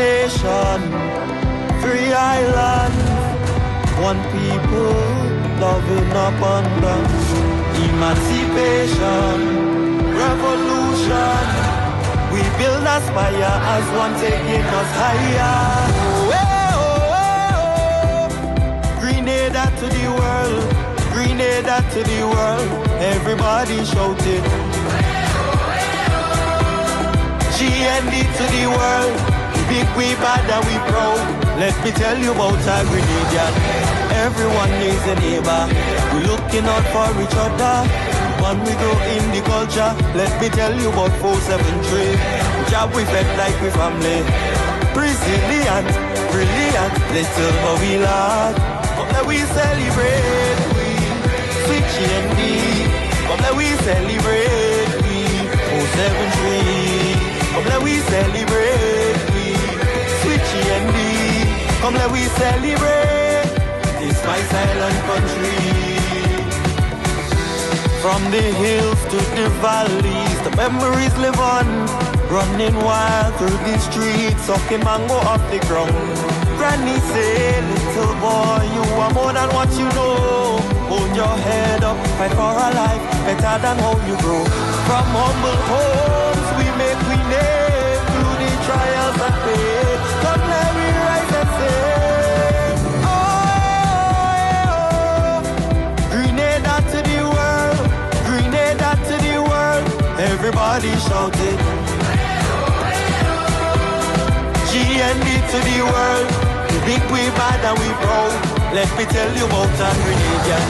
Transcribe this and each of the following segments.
nation, three islands, one people, love in abundance, emancipation, revolution. We build aspire as one taking us higher. Grenada to the world, Grenada to the world. Everybody shouting. GND to the world, big we bad and we proud. Let me tell you about a Grenadian. Everyone needs a neighbor. We looking out for each other. When we grow in the culture, let me tell you about 473. Job we fed like we family. Resilient, brilliant, little but we large. Come let we celebrate, we sweet GND. Come let we celebrate, we 473. Come let we celebrate, we sweet GND. Come let we celebrate this my silent country. From the hills to the valleys, the memories live on. Running wild through the streets, sucking mango off the ground. Granny say, little boy, you are more than what you know. Hold your head up, fight for a life better than how you grow. From humble homes, we make we name through the trials and pain. Come let me rise and say, Grenada to the world, Grenada to the world. Everybody shouted. GND to the world, we big, we bad and we proud. Let me tell you about a Grenadian.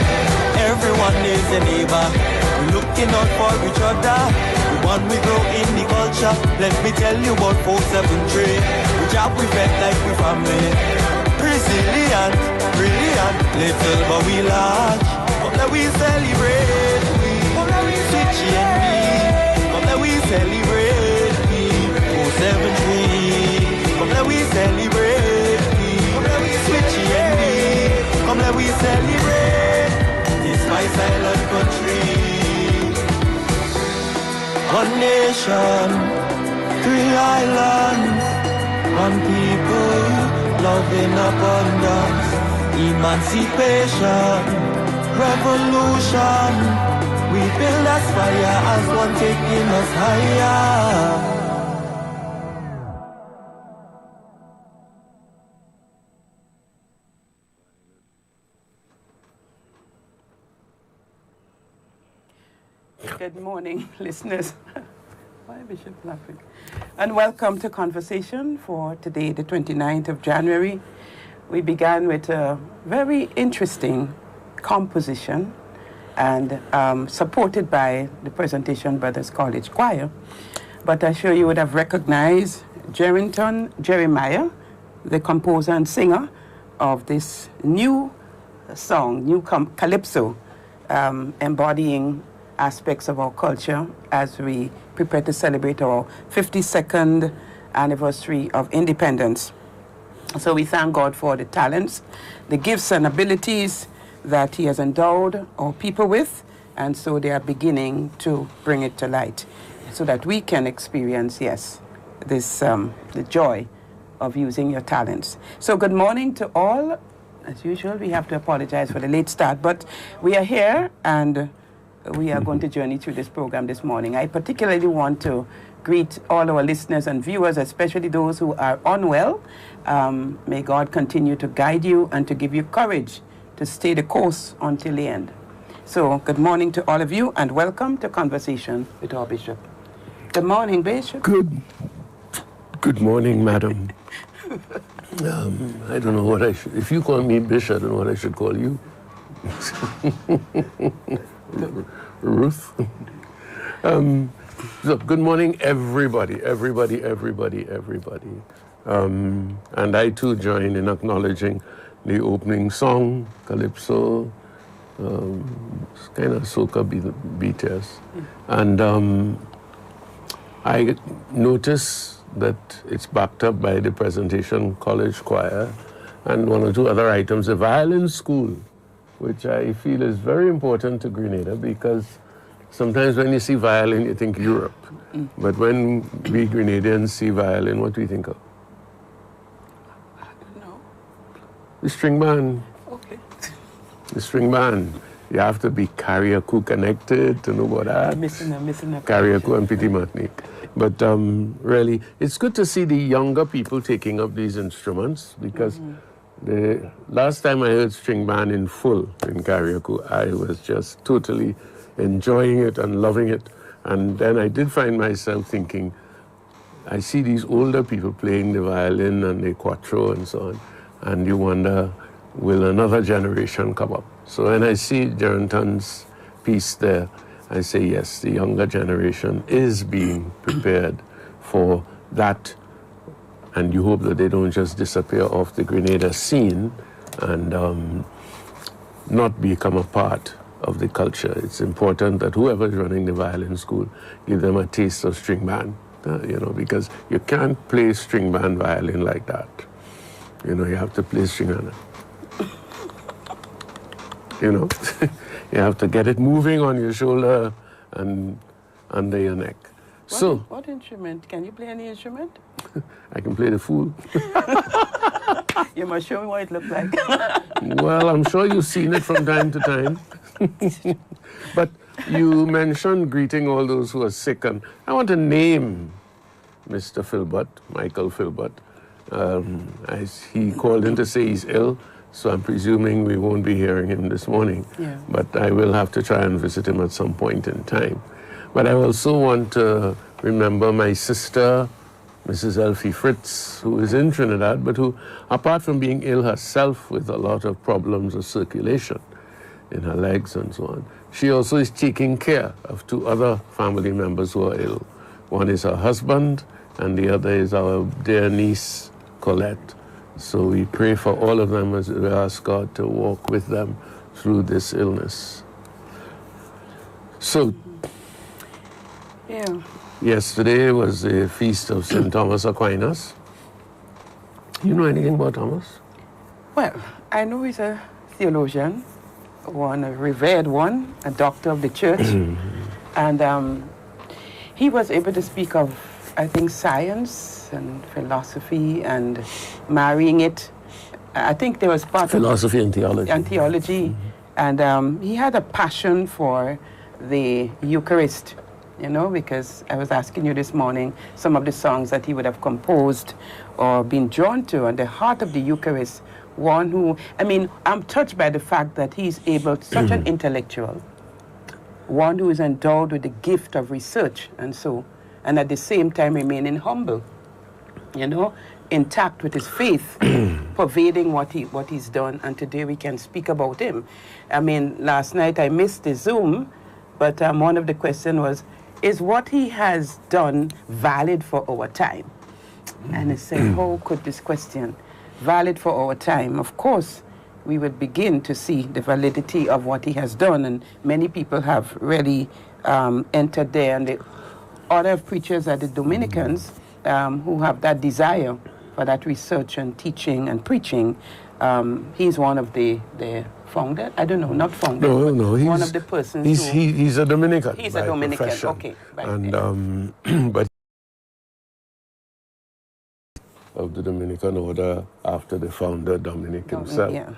Everyone is a neighbor. We looking out for each other. When we grow in the culture, let me tell you about 473. We job we fed like we family. Resilient, brilliant, little but we large. Come let we celebrate, we sweet GND. Come let we celebrate, we 473. Come let we celebrate, we sweet GND. Come let we celebrate this my silent country. One nation, three islands, one people, love in abundance, emancipation, revolution. We build aspire as one taking us higher. Good morning, listeners. Why Bishop laughing? And welcome to Conversation for today, the 29th of January. We began with a very interesting composition and supported by the Presentation Brothers College Choir. But I'm sure you would have recognized Jeremiah, the composer and singer of this new song, new calypso, embodying aspects of our culture as we prepare to celebrate our 52nd anniversary of independence. So we thank God for the talents, the gifts and abilities that He has endowed our people with, and so they are beginning to bring it to light so that we can experience, yes, this the joy of using your talents. So good morning to all. As usual, we have to apologize for the late start, but we are here and we are going to journey through this program this morning. I particularly want to greet all our listeners and viewers, especially those who are unwell. May God continue to guide you and to give you courage to stay the course until the end. So good morning to all of you and welcome to Conversation with our Bishop. Good morning, Bishop. Good morning, madam. I don't know what I should, if you call me Bishop, I don't know what I should call you. Ruth. So good morning, everybody. And I too join in acknowledging the opening song, Calypso, kind of soca BTS. And I notice that it's backed up by the Presentation College Choir and one or two other items, the violin school, which I feel is very important to Grenada because sometimes when you see violin, you think Europe. But when we Grenadians see violin, what do we think of? The string band. Okay. The string band. You have to be Carriacou connected to know about that. I'm missing a Carriacou and Petit Martinique. But really, it's good to see the younger people taking up these instruments, because the last time I heard string band in full in Carriacou, I was just totally enjoying it and loving it. And then I did find myself thinking, I see these older people playing the violin and the quattro and so on, and you wonder, will another generation come up? So when I see Jerrington's piece there, I say, yes, the younger generation is being prepared for that, and you hope that they don't just disappear off the Grenada scene and not become a part of the culture. It's important that whoever is running the violin school give them a taste of string band, because you can't play string band violin like that. You have to play string band. You have to get it moving on your shoulder and under your neck. What instrument? Can you play any instrument? I can play the fool. You must show me what it looks like. Well, I'm sure you've seen it from time to time. But you mentioned greeting all those who are sick, and I want to name Mr. Filbert, Michael Filbert. He called in to say he's ill, so I'm presuming we won't be hearing him this morning. Yeah. But I will have to try and visit him at some point in time. But I also want to remember my sister, Mrs. Elfie Fritz, who is in Trinidad, but who, apart from being ill herself with a lot of problems of circulation in her legs and so on, she also is taking care of two other family members who are ill. One is her husband, and the other is our dear niece, Colette. So we pray for all of them as we ask God to walk with them through this illness. So, yesterday was the feast of St. Thomas Aquinas. You know anything about Thomas? Well, I know he's a theologian, a revered one, a doctor of the church. And he was able to speak of, I think, science and philosophy and marrying it. I think there was part philosophy and theology. And theology. And he had a passion for the Eucharist, because I was asking you this morning some of the songs that he would have composed or been drawn to, and the heart of the Eucharist, one who, I'm touched by the fact that he's able, such an intellectual, one who is endowed with the gift of research and at the same time remaining humble, intact with his faith, pervading what he's done, and today we can speak about him. Last night I missed the Zoom, but one of the questions was, is what he has done valid for our time? And I said, how could this question, valid for our time? Of course, we would begin to see the validity of what he has done, and many people have really entered there, and the other preachers are the Dominicans who have that desire for that research and teaching and preaching. He's one of the founder. I don't know, not founder. No, he's one of the persons. He's a Dominican. He's a Dominican. Profession. Okay, right. And but of the Dominican order after the founder Dominic himself. Yeah.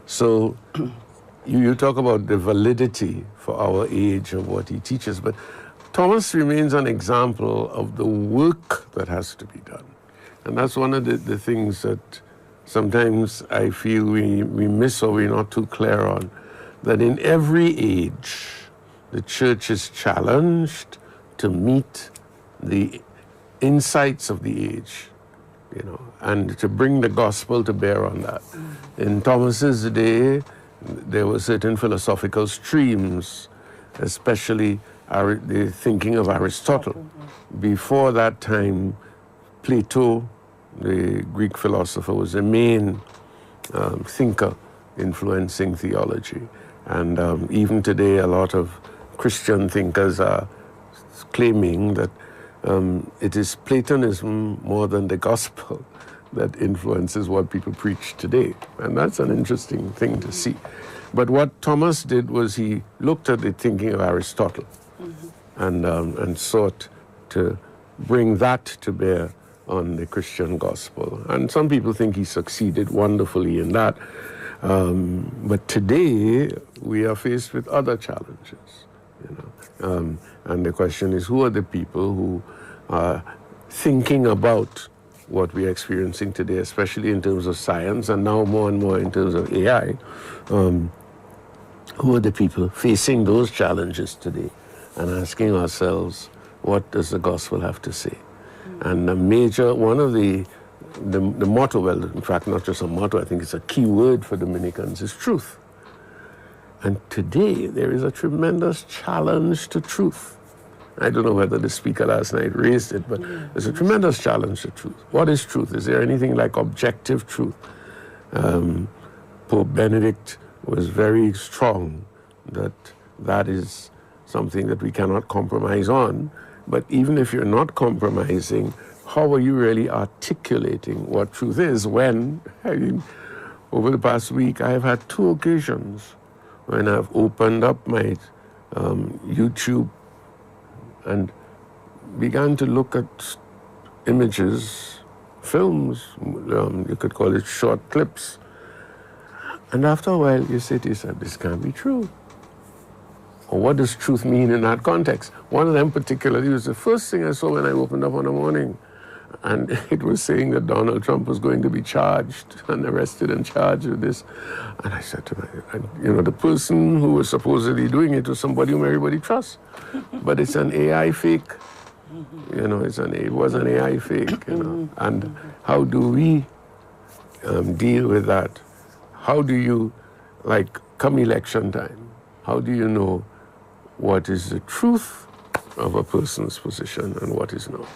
So you talk about the validity for our age of what he teaches, but Thomas remains an example of the work that has to be done. And that's one of the things that sometimes I feel we miss or we're not too clear on, that in every age, the church is challenged to meet the insights of the age, and to bring the gospel to bear on that. In Thomas's day, there were certain philosophical streams, especially the thinking of Aristotle. Before that time, Plato, the Greek philosopher, was the main thinker influencing theology. And even today, a lot of Christian thinkers are claiming that it is Platonism more than the gospel that influences what people preach today. And that's an interesting thing to see. But what Thomas did was he looked at the thinking of Aristotle and sought to bring that to bear on the Christian gospel. And some people think he succeeded wonderfully in that. But today, we are faced with other challenges. And the question is, who are the people who are thinking about what we are experiencing today, especially in terms of science, and now more and more in terms of AI? Who are the people facing those challenges today and asking ourselves, what does the gospel have to say? And one of the motto, well, in fact, not just a motto, I think it's a key word for Dominicans, is truth. And today, there is a tremendous challenge to truth. I don't know whether the speaker last night raised it, but there's a tremendous challenge to truth. What is truth? Is there anything like objective truth? Pope Benedict was very strong that is something that we cannot compromise on. But even if you're not compromising, how are you really articulating what truth is when, over the past week, I have had 2 occasions when I've opened up my YouTube and began to look at images, films, you could call it short clips. And after a while, you say to yourself, this can't be true. Or what does truth mean in that context? One of them particularly was the first thing I saw when I opened up on the morning. And it was saying that Donald Trump was going to be charged and arrested and charged with this. And I said to myself, the person who was supposedly doing it was somebody whom everybody trusts. But it's an AI fake. It was an AI fake, And how do we deal with that? How do you, come election time, how do you know what is the truth of a person's position and what is not?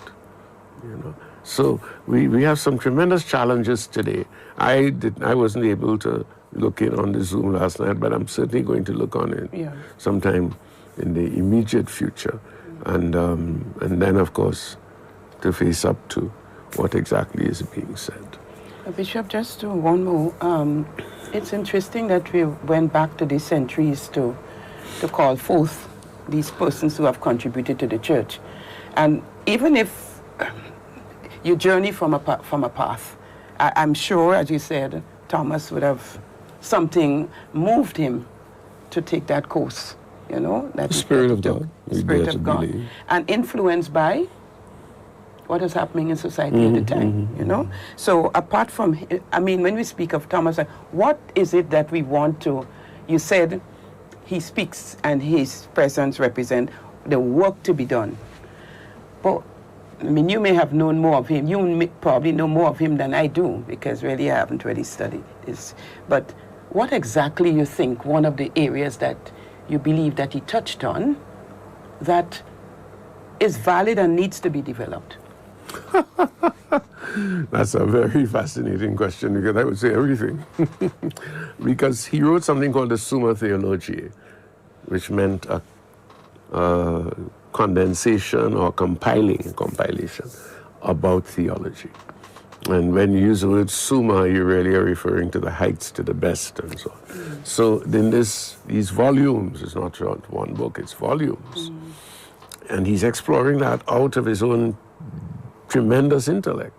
So we have some tremendous challenges today. I wasn't able to look in on the Zoom last night, but I'm certainly going to look on it sometime in the immediate future. And then, of course, to face up to what exactly is being said. Bishop, just to one more. It's interesting that we went back to these centuries to call forth these persons who have contributed to the church. And even if you journey from a path, I'm sure, as you said, Thomas would have something moved him to take that course, that the Spirit of God. Spirit of God. And influenced by what is happening in society at the time, So apart from, when we speak of Thomas, what is it that we want to, you said he speaks and his presence represents the work to be done. But, you may have known more of him. You may probably know more of him than I do, because really I haven't really studied this. But what exactly you think one of the areas that you believe that he touched on that is valid and needs to be developed? That's a very fascinating question, because I would say everything. Because he wrote something called the Summa Theologiae, which meant a condensation or compilation about theology. And when you use the word summa, you really are referring to the heights, to the best, and so on. So in these volumes, it's not just one book, it's volumes. And he's exploring that out of his own tremendous intellect.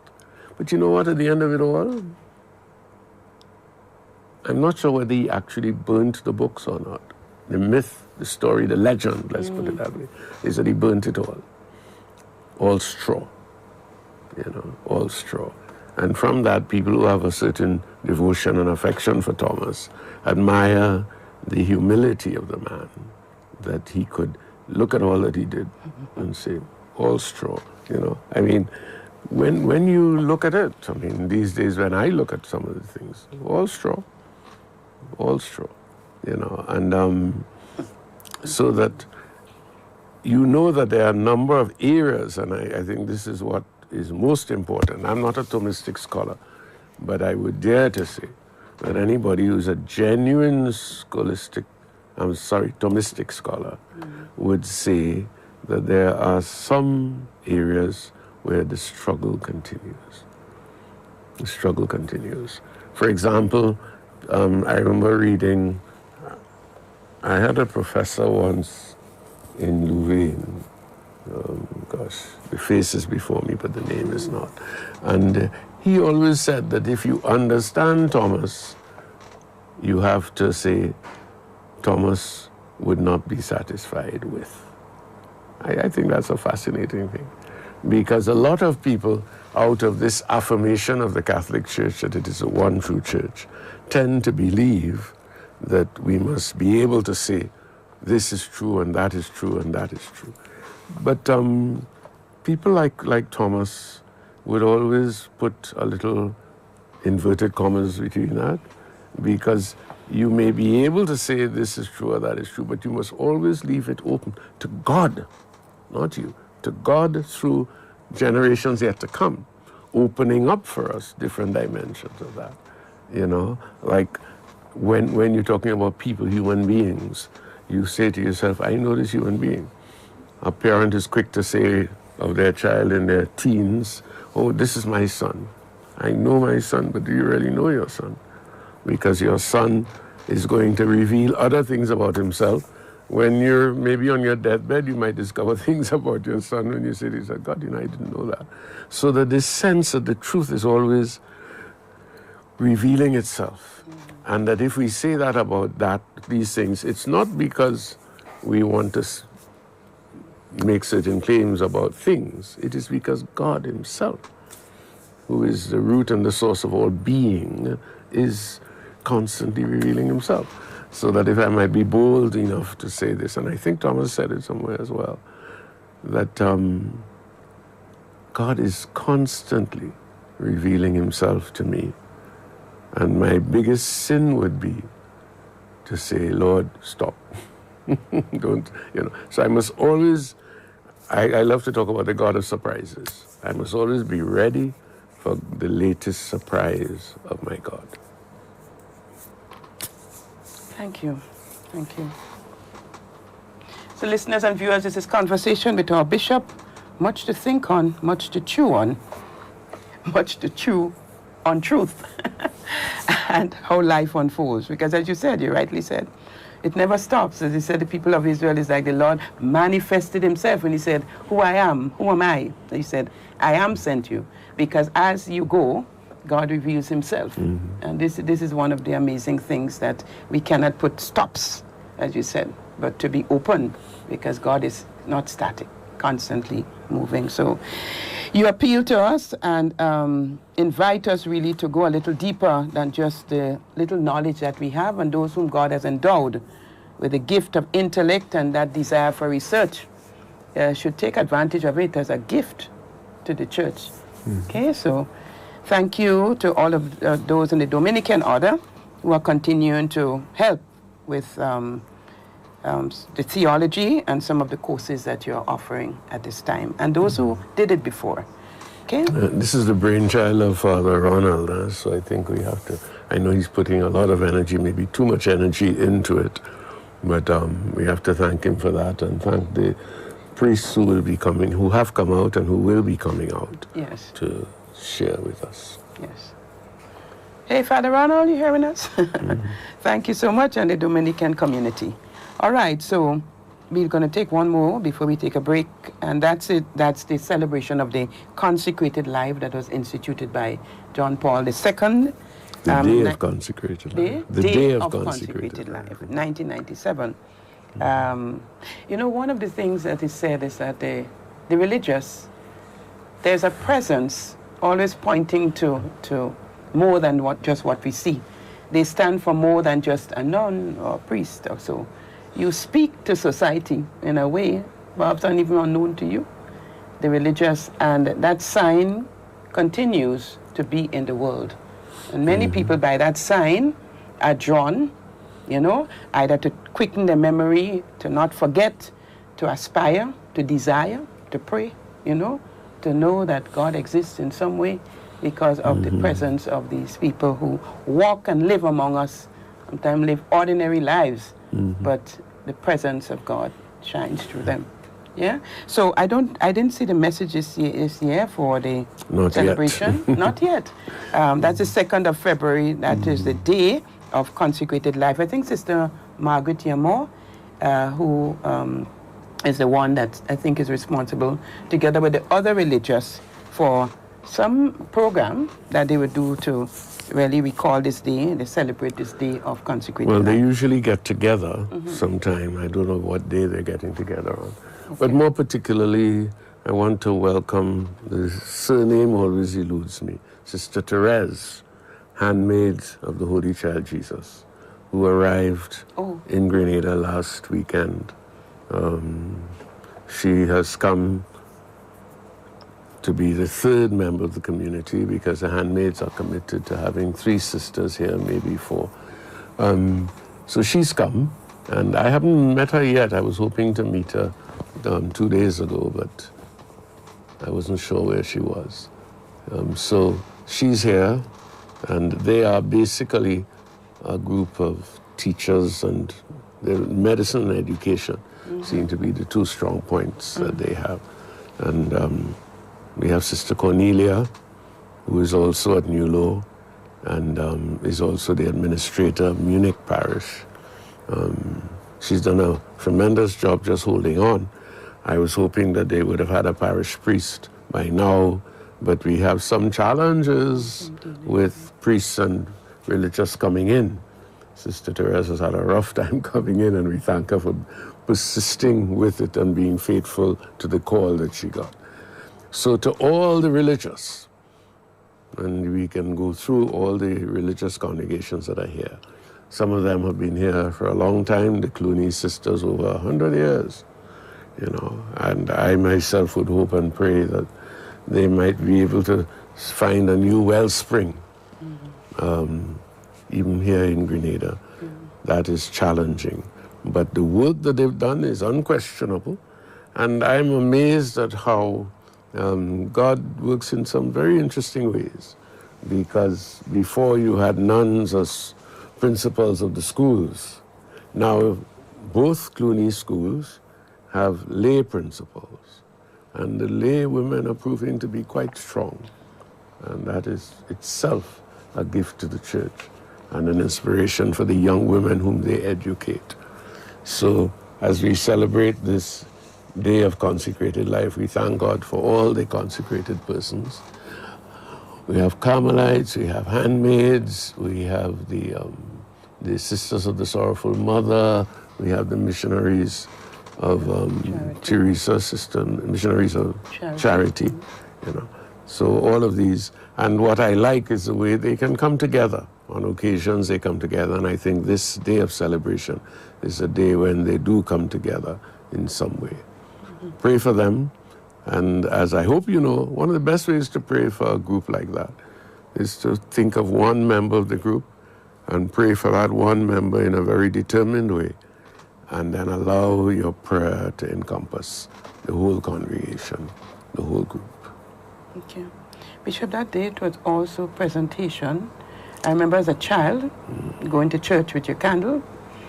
But you know what, at the end of it all, I'm not sure whether he actually burnt the books or not. The myth, the story, the legend, let's put it that way, is that he burnt it all. All straw. All straw. And from that, people who have a certain devotion and affection for Thomas admire the humility of the man, that he could look at all that he did and say, all straw, When you look at it, these days when I look at some of the things, all straw, and so that that there are a number of areas, and I think this is what is most important. I'm not a Thomistic scholar, but I would dare to say that anybody who's a genuine Thomistic scholar would say that there are some areas where the struggle continues. The struggle continues. For example, I remember reading, I had a professor once in Louvain Gosh, the face is before me, but the name is not. And he always said that if you understand Thomas, you have to say, Thomas would not be satisfied with. I think that's a fascinating thing, because a lot of people, out of this affirmation of the Catholic Church that it is a one true church, tend to believe that we must be able to say, this is true and that is true and that is true. But people like Thomas would always put a little inverted commas between that, because you may be able to say this is true or that is true, but you must always leave it open to God, not you, to God through generations yet to come, opening up for us different dimensions of that. You know, like when you're talking about people, human beings, you say to yourself, I know this human being. A parent is quick to say of their child in their teens, oh, this is my son. I know my son, but do you really know your son? Because your son is going to reveal other things about himself. When you're maybe on your deathbed, you might discover things about your son when you say to yourself, God, I didn't know that. So that this sense that the truth is always revealing itself. And that if we say that about these things, it's not because we want to make certain claims about things. It is because God himself, who is the root and the source of all being, is constantly revealing himself. So that if I might be bold enough to say this, and I think Thomas said it somewhere as well, that God is constantly revealing himself to me. And my biggest sin would be to say, Lord, stop. Don't, So I must always, I love to talk about the God of surprises. I must always be ready for the latest surprise of my God. Thank you. Thank you. So listeners and viewers, this is Conversation with our Bishop. Much to think on, much to chew on, much to chew on truth and how life unfolds. Because as you said, you rightly said, it never stops. As he said, the people of Israel is like the Lord manifested himself when he said, who I am, who am I? He said, I am sent you. Because as you go, God reveals himself. Mm-hmm. And this is one of the amazing things that we cannot put stops, as you said, but to be open, because God is not static, constantly moving. So you appeal to us and invite us really to go a little deeper than just the little knowledge that we have, and those whom God has endowed with the gift of intellect and that desire for research should take advantage of it as a gift to the church. Mm-hmm. Okay, so thank you to all of those in the Dominican order who are continuing to help with the theology and some of the courses that you're offering at this time, and those who did it before. Okay? This is the brainchild of Father Ronald, so I think we have to, I know he's putting a lot of energy, maybe too much energy into it, but we have to thank him for that, and thank the priests who will be coming, who have come out and who will be coming out. Yes. To share with us. Yes. Hey, Father Ronald, you hearing us? Mm-hmm. Thank you so much, and the Dominican community. All right, so we're going to take one more before we take a break, and that's it. That's the celebration of the consecrated life that was instituted by John Paul II. The Day of Consecrated Life. The Day of Consecrated Life, 1997. One of the things that is said is that the religious, there's a presence always pointing to more than just what we see. They stand for more than just a nun or a priest or so. You speak to society in a way perhaps not even unknown to you, the religious, and that sign continues to be in the world. And many people by that sign are drawn, either to quicken their memory, to not forget, to aspire, to desire, to pray, to know that God exists in some way because of the presence of these people who walk and live among us, sometimes live ordinary lives, but the presence of God shines through them. Yeah. So I didn't see the message this year for the celebration. Not yet. That's the 2nd of February. That is the Day of Consecrated Life. I think Sister Margaret Yamor, who is the one that I think is responsible, together with the other religious, for some program that they would do to really recall this day, they celebrate this day of consecrated Well, life. they usually get together sometime. I don't know what day they're getting together on. Okay. But more particularly, I want to welcome, the surname always eludes me, Sister Therese, handmaid of the Holy Child Jesus, who arrived in Grenada last weekend. She has come to be the third member of the community, because the handmaids are committed to having 3 sisters here, maybe 4. So she's come, and I haven't met her yet. I was hoping to meet her 2 days ago, but I wasn't sure where she was. So she's here, and they are basically a group of teachers, and medicine and education seem to be the 2 strong points that they have. And we have Sister Cornelia, who is also at New Law, and is also the administrator of Munich Parish. She's done a tremendous job just holding on. I was hoping that they would have had a parish priest by now, but we have some challenges with priests and religious coming in. Sister Therese has had a rough time coming in, and we thank her for persisting with it and being faithful to the call that she got. So to all the religious, and we can go through all the religious congregations that are here. Some of them have been here for a long time, the Clooney sisters over 100 years, you know, and I myself would hope and pray that they might be able to find a new wellspring, even here in Grenada. That is challenging. But the work that they've done is unquestionable, and I'm amazed at how God works in some very interesting ways, because before you had nuns as principals of the schools. Now both Clooney schools have lay principals, and the lay women are proving to be quite strong, and that is itself a gift to the church and an inspiration for the young women whom they educate. So as we celebrate this day of consecrated life, we thank God for all the consecrated persons. We have Carmelites, we have handmaids, we have the Sisters of the Sorrowful Mother, we have the missionaries of Teresa system, missionaries of charity, you know. So all of these, and what I like is the way they can come together. On occasions they come together, and I think this day of celebration is a day when they do come together in some way. Pray for them, and as I hope you know, one of the best ways to pray for a group like that is to think of one member of the group and pray for that one member in a very determined way, and then allow your prayer to encompass the whole congregation, the whole group. Okay. Bishop, that day it was also presentation. I remember as a child going to church with your candle.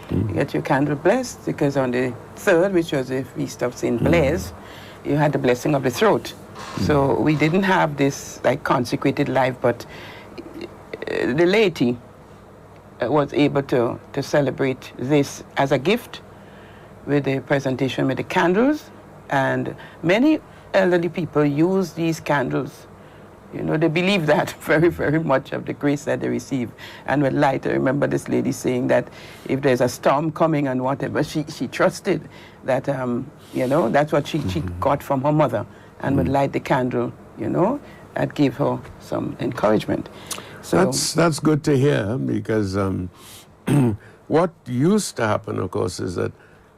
You get your candle blessed, because on the 3rd, which was the feast of St. Blaise, you had the blessing of the throat. So we didn't have this like consecrated life, but the laity was able to celebrate this as a gift with the presentation with the candles, and many elderly people use these candles. You know, they believe that very, very much of the grace that they receive. And with light, I remember this lady saying that if there's a storm coming and whatever, she trusted that, you know, that's what she got from her mother. And would light the candle, you know, that gave her some encouragement. So that's good to hear, because what used to happen, of course, is that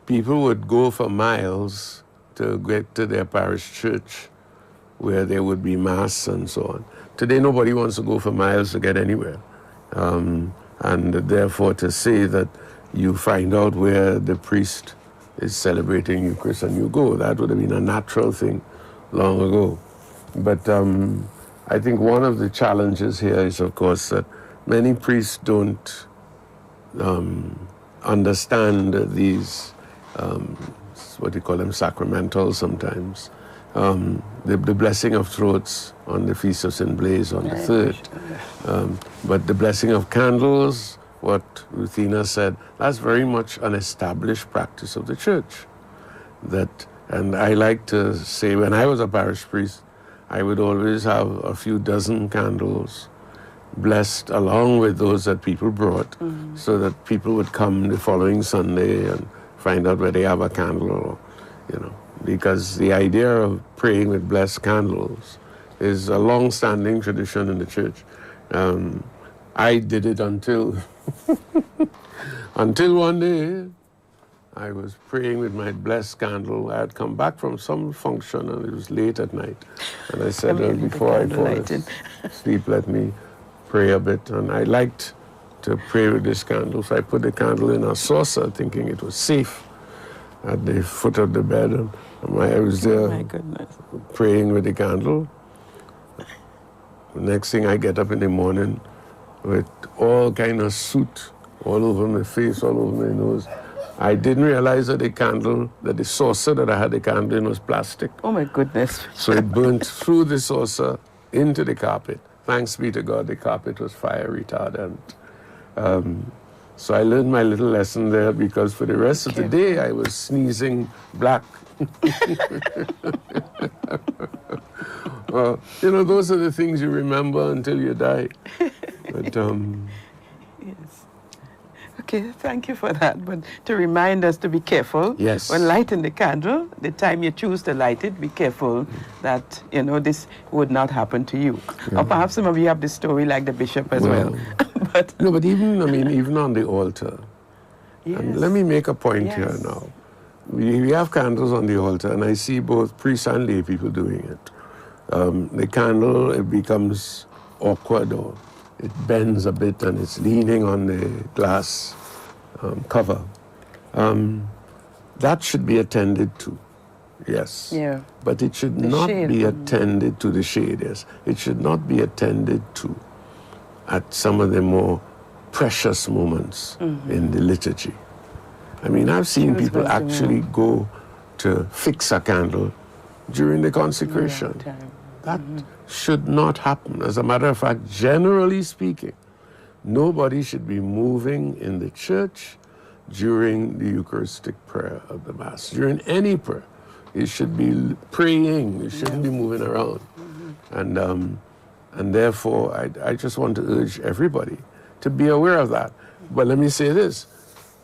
people would go for miles to get to their parish church, where there would be mass and so on. Today, nobody wants to go for miles to get anywhere. And therefore, to say that you find out where the priest is celebrating Eucharist and you go, that would have been a natural thing long ago. But I think one of the challenges here is, of course, that many priests don't understand these, what you call them, sacramentals sometimes. The blessing of throats on the Feast of St. Blaise on the 3rd. But the blessing of candles, what Ruthina said, that's very much an established practice of the church. And I like to say, when I was a parish priest, I would always have a few dozen candles blessed along with those that people brought, so that people would come the following Sunday and find out where they have a candle, or, because the idea of praying with blessed candles is a long-standing tradition in the church. I did it until one day I was praying with my blessed candle. I had come back from some function and it was late at night. And I said, before I fall asleep, let me pray a bit. And I liked to pray with this candle. So I put the candle in a saucer thinking it was safe at the foot of the bed. And I was there praying with the candle. The next thing I get up in the morning with all kind of soot all over my face, all over my nose. I didn't realize that the saucer that I had the candle in was plastic. Oh my goodness. So it burnt through the saucer into the carpet. Thanks be to God, the carpet was fire retardant. So I learned my little lesson there, because for the rest of the day I was sneezing black. Well, those are the things you remember until you die. But, yes. Okay, thank you for that. But to remind us to be careful. Yes. When lighting the candle, the time you choose to light it, be careful that, this would not happen to you. Yeah. Or perhaps some of you have this story like the bishop as well. But even on the altar. Yes. And let me make a point here now. We have candles on the altar, and I see both priests and lay people doing it. The candle, it becomes awkward, or it bends a bit and it's leaning on the glass cover. That should be attended to, yes. Yeah. But it should not be attended to, the shade, yes. It should not be attended to at some of the more precious moments in the liturgy. I've seen people actually go to fix a candle during the consecration. That should not happen. As a matter of fact, generally speaking, nobody should be moving in the church during the Eucharistic prayer of the Mass. During any prayer, you should be praying. You shouldn't be moving around. And therefore, I just want to urge everybody to be aware of that. But let me say this.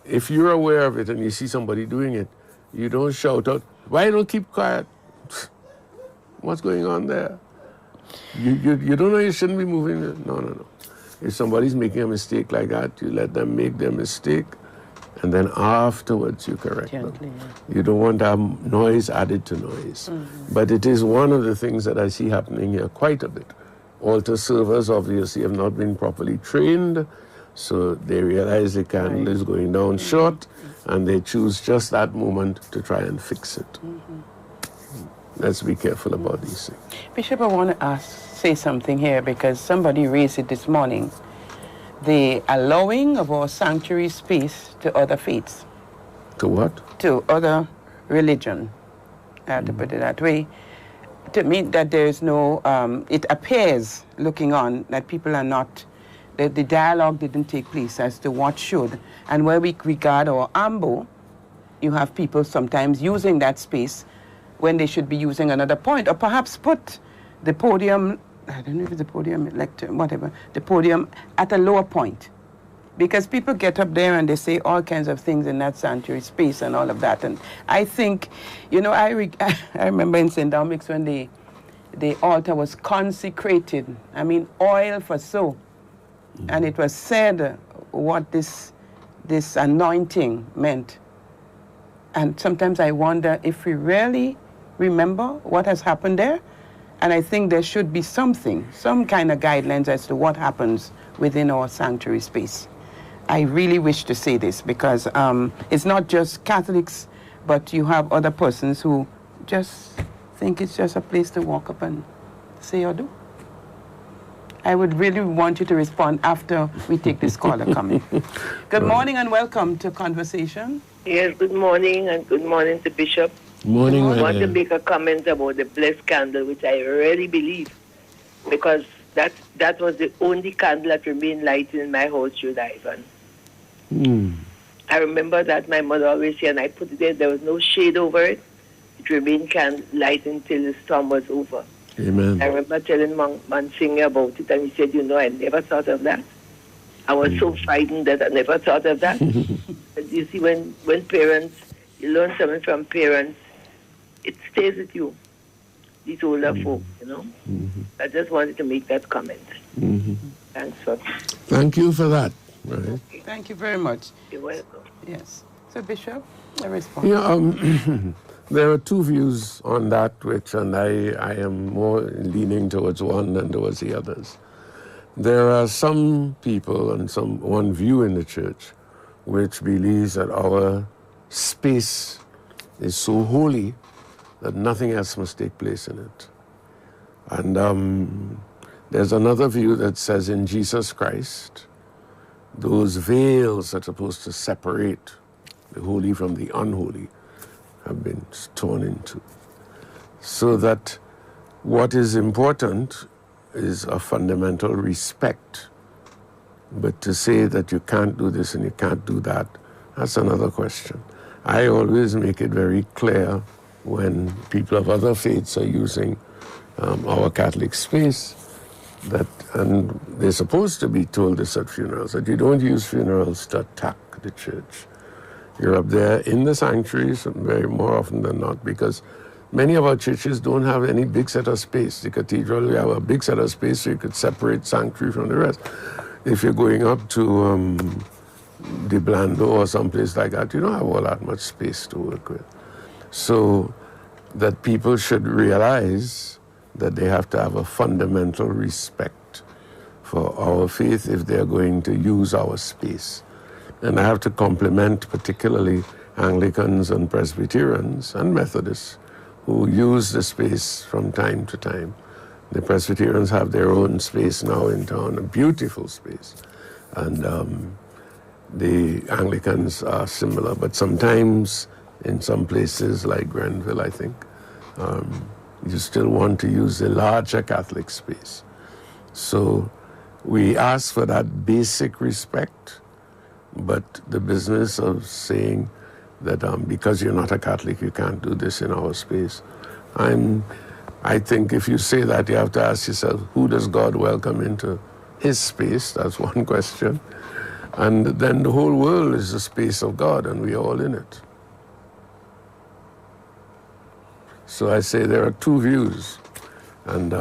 If you're aware of it and you see somebody doing it, you don't shout out, "Why don't keep quiet?" What's going on there? You don't know you shouldn't be moving it? No. If somebody's making a mistake like that, you let them make their mistake, and then afterwards you correct them. You don't want to have noise added to noise. But it is one of the things that I see happening here quite a bit. Altar servers obviously have not been properly trained, so they realize the candle is going down short, and they choose just that moment to try and fix it. Let's be careful about these things. Bishop, I want to say something here, because somebody raised it this morning. The allowing of our sanctuary space to other faiths. To what? To other religion, to put it that way. To me, that there is no, it appears, looking on, that people are not, the dialogue didn't take place as to what should. And where we regard our ambo, you have people sometimes using that space when they should be using another point, or perhaps put the podium, I don't know if it's the podium, lectern, whatever, the podium at a lower point. Because people get up there and they say all kinds of things in that sanctuary space and all of that. And I think, I remember in St. Dominic's when the altar was consecrated. Oil for soap. And it was said what this anointing meant. And sometimes I wonder if we really remember what has happened there. And I think there should be some kind of guidelines as to what happens within our sanctuary space. I really wish to say this, because it's not just Catholics, but you have other persons who just think it's just a place to walk up and say or do. I would really want you to respond after we take this caller coming. Good morning and welcome to Conversation. Yes, good morning, and good morning to Bishop. Morning. I want to make a comment about the blessed candle, which I really believe, because that was the only candle that remained lighted in my house through the Ivan. And I remember that my mother always said, and I put it there was no shade over it. It remained light until the storm was over. Amen. I remember telling Monsignor about it, and he said, I never thought of that. I was so frightened that I never thought of that. But you see, when parents, you learn something from parents, it stays with you. These older folk, I just wanted to make that comment. Thanks for Thank you for that. Right. Okay. Thank you very much. You're welcome. Yes. So, Bishop, a response. Yeah, there are two views on that, and I am more leaning towards one than towards the others. There are some people and one view in the church which believes that our space is so holy that nothing else must take place in it. And there's another view that says in Jesus Christ, those veils that are supposed to separate the holy from the unholy have been torn into. So that what is important is a fundamental respect. But to say that you can't do this and you can't do that, that's another question. I always make it very clear when people of other faiths are using our Catholic space and they're supposed to be told this at funerals, that you don't use funerals to attack the church. You're up there in the sanctuaries, very more often than not, because many of our churches don't have any big set of space. The cathedral, we have a big set of space so you could separate sanctuary from the rest. If you're going up to De Blando or someplace like that, you don't have all that much space to work with. So that people should realize that they have to have a fundamental respect for our faith if they're going to use our space. And I have to compliment particularly Anglicans and Presbyterians and Methodists who use the space from time to time. The Presbyterians have their own space now in town, a beautiful space. And the Anglicans are similar, but sometimes in some places like Grenville, I think, you still want to use the larger Catholic space. So we ask for that basic respect, but the business of saying that because you're not a Catholic, you can't do this in our space. I think if you say that, you have to ask yourself, who does God welcome into his space? That's one question. And then the whole world is the space of God, and we're all in it. So I say there are two views, and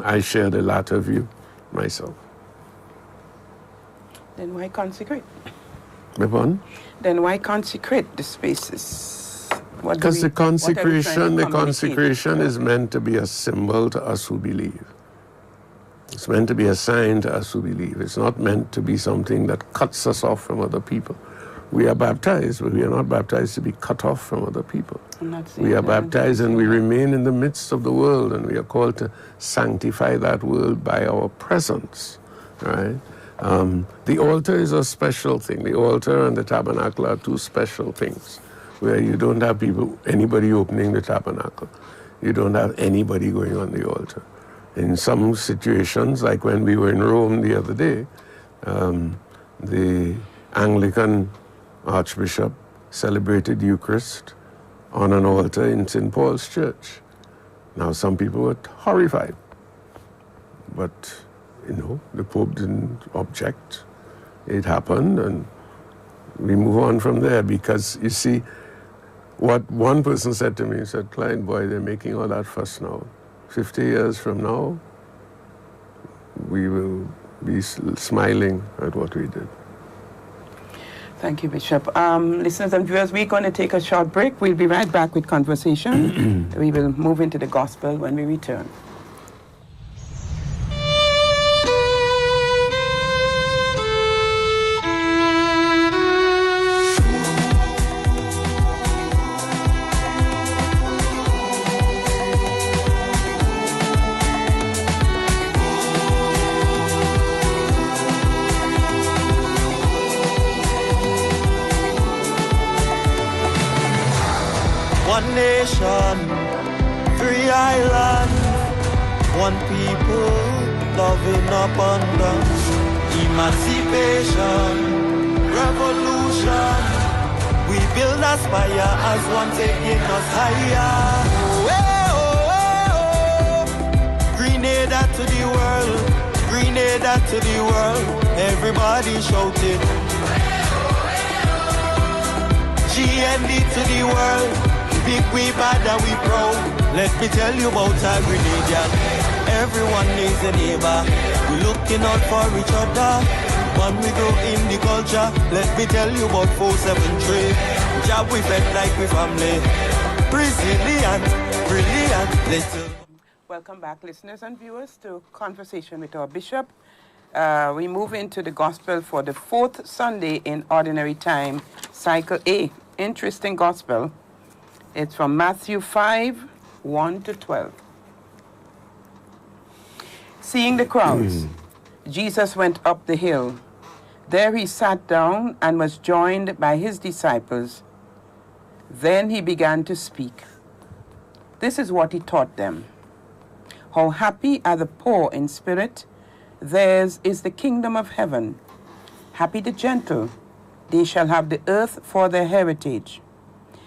I share the latter view myself. Then why consecrate? Which Then why consecrate the spaces? Because the consecration is meant to be a symbol to us who believe. It's meant to be a sign to us who believe. It's not meant to be something that cuts us off from other people. We are baptized, but we are not baptized to be cut off from other people. We are baptized and we remain in the midst of the world, and we are called to sanctify that world by our presence, right? The altar is a special thing. The altar and the tabernacle are two special things, where you don't have anybody opening the tabernacle. You don't have anybody going on the altar. In some situations, like when we were in Rome the other day, the Anglican Archbishop celebrated Eucharist on an altar in St. Paul's Church. Now, some people were horrified, but, the Pope didn't object. It happened, and we move on from there, because, you see, what one person said to me, he said, Clyde, boy, they're making all that fuss now. 50 years from now, we will be smiling at what we did. Thank you, Bishop. Listeners and viewers, we're going to take a short break. We'll be right back with conversation. We will move into the gospel when we return. One nation, 3 islands, one people, love in abundance, emancipation, revolution. We build a spire as one taking us higher. Oh, oh, oh. Grenada to the world, Grenada to the world. Everybody shouting. GND to the world. Big we bad and we proud. Let me tell you about our Grenadian. Everyone needs a neighbor. We looking out for each other. When we grow in the culture, let me tell you about 473. Job we fed like we family. Brilliant, brilliant, little. Welcome back, listeners and viewers, to Conversation with our Bishop. We move into the Gospel for the fourth Sunday in Ordinary Time, Cycle A. Interesting Gospel. It's from Matthew 5, 1 to 12. Seeing the crowds, Jesus went up the hill. There he sat down and was joined by his disciples. Then he began to speak. This is what he taught them. How happy are the poor in spirit, theirs is the kingdom of heaven. Happy the gentle, they shall have the earth for their heritage.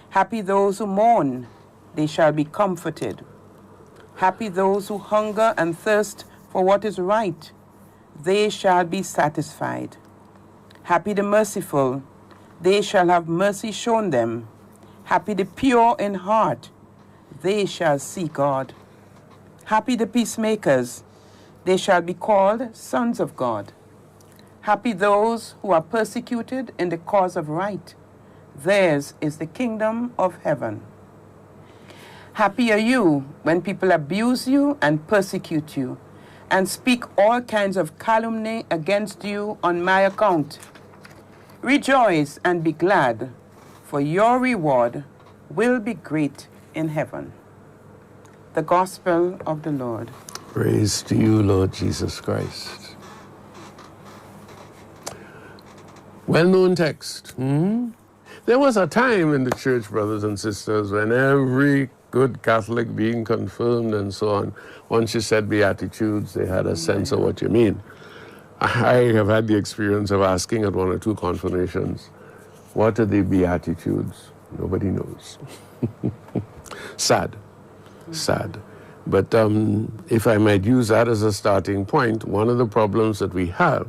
Happy those who mourn, they shall be comforted. Happy those who hunger and thirst for what is right, they shall be satisfied. Happy the merciful, they shall have mercy shown them. Happy the pure in heart, they shall see God. Happy the peacemakers, they shall be called sons of God. Happy those who are persecuted in the cause of right, theirs is the kingdom of heaven. Happy are you when people abuse you and persecute you, and speak all kinds of calumny against you on my account. Rejoice and be glad, for your reward will be great in heaven. The Gospel of the Lord. Praise to you, Lord Jesus Christ. Well-known text. There was a time in the church, brothers and sisters, when every good Catholic being confirmed and so on, once you said Beatitudes, they had a sense of what you mean. I have had the experience of asking at one or two confirmations, what are the Beatitudes? Nobody knows. Sad. Sad. But if I might use that as a starting point, one of the problems that we have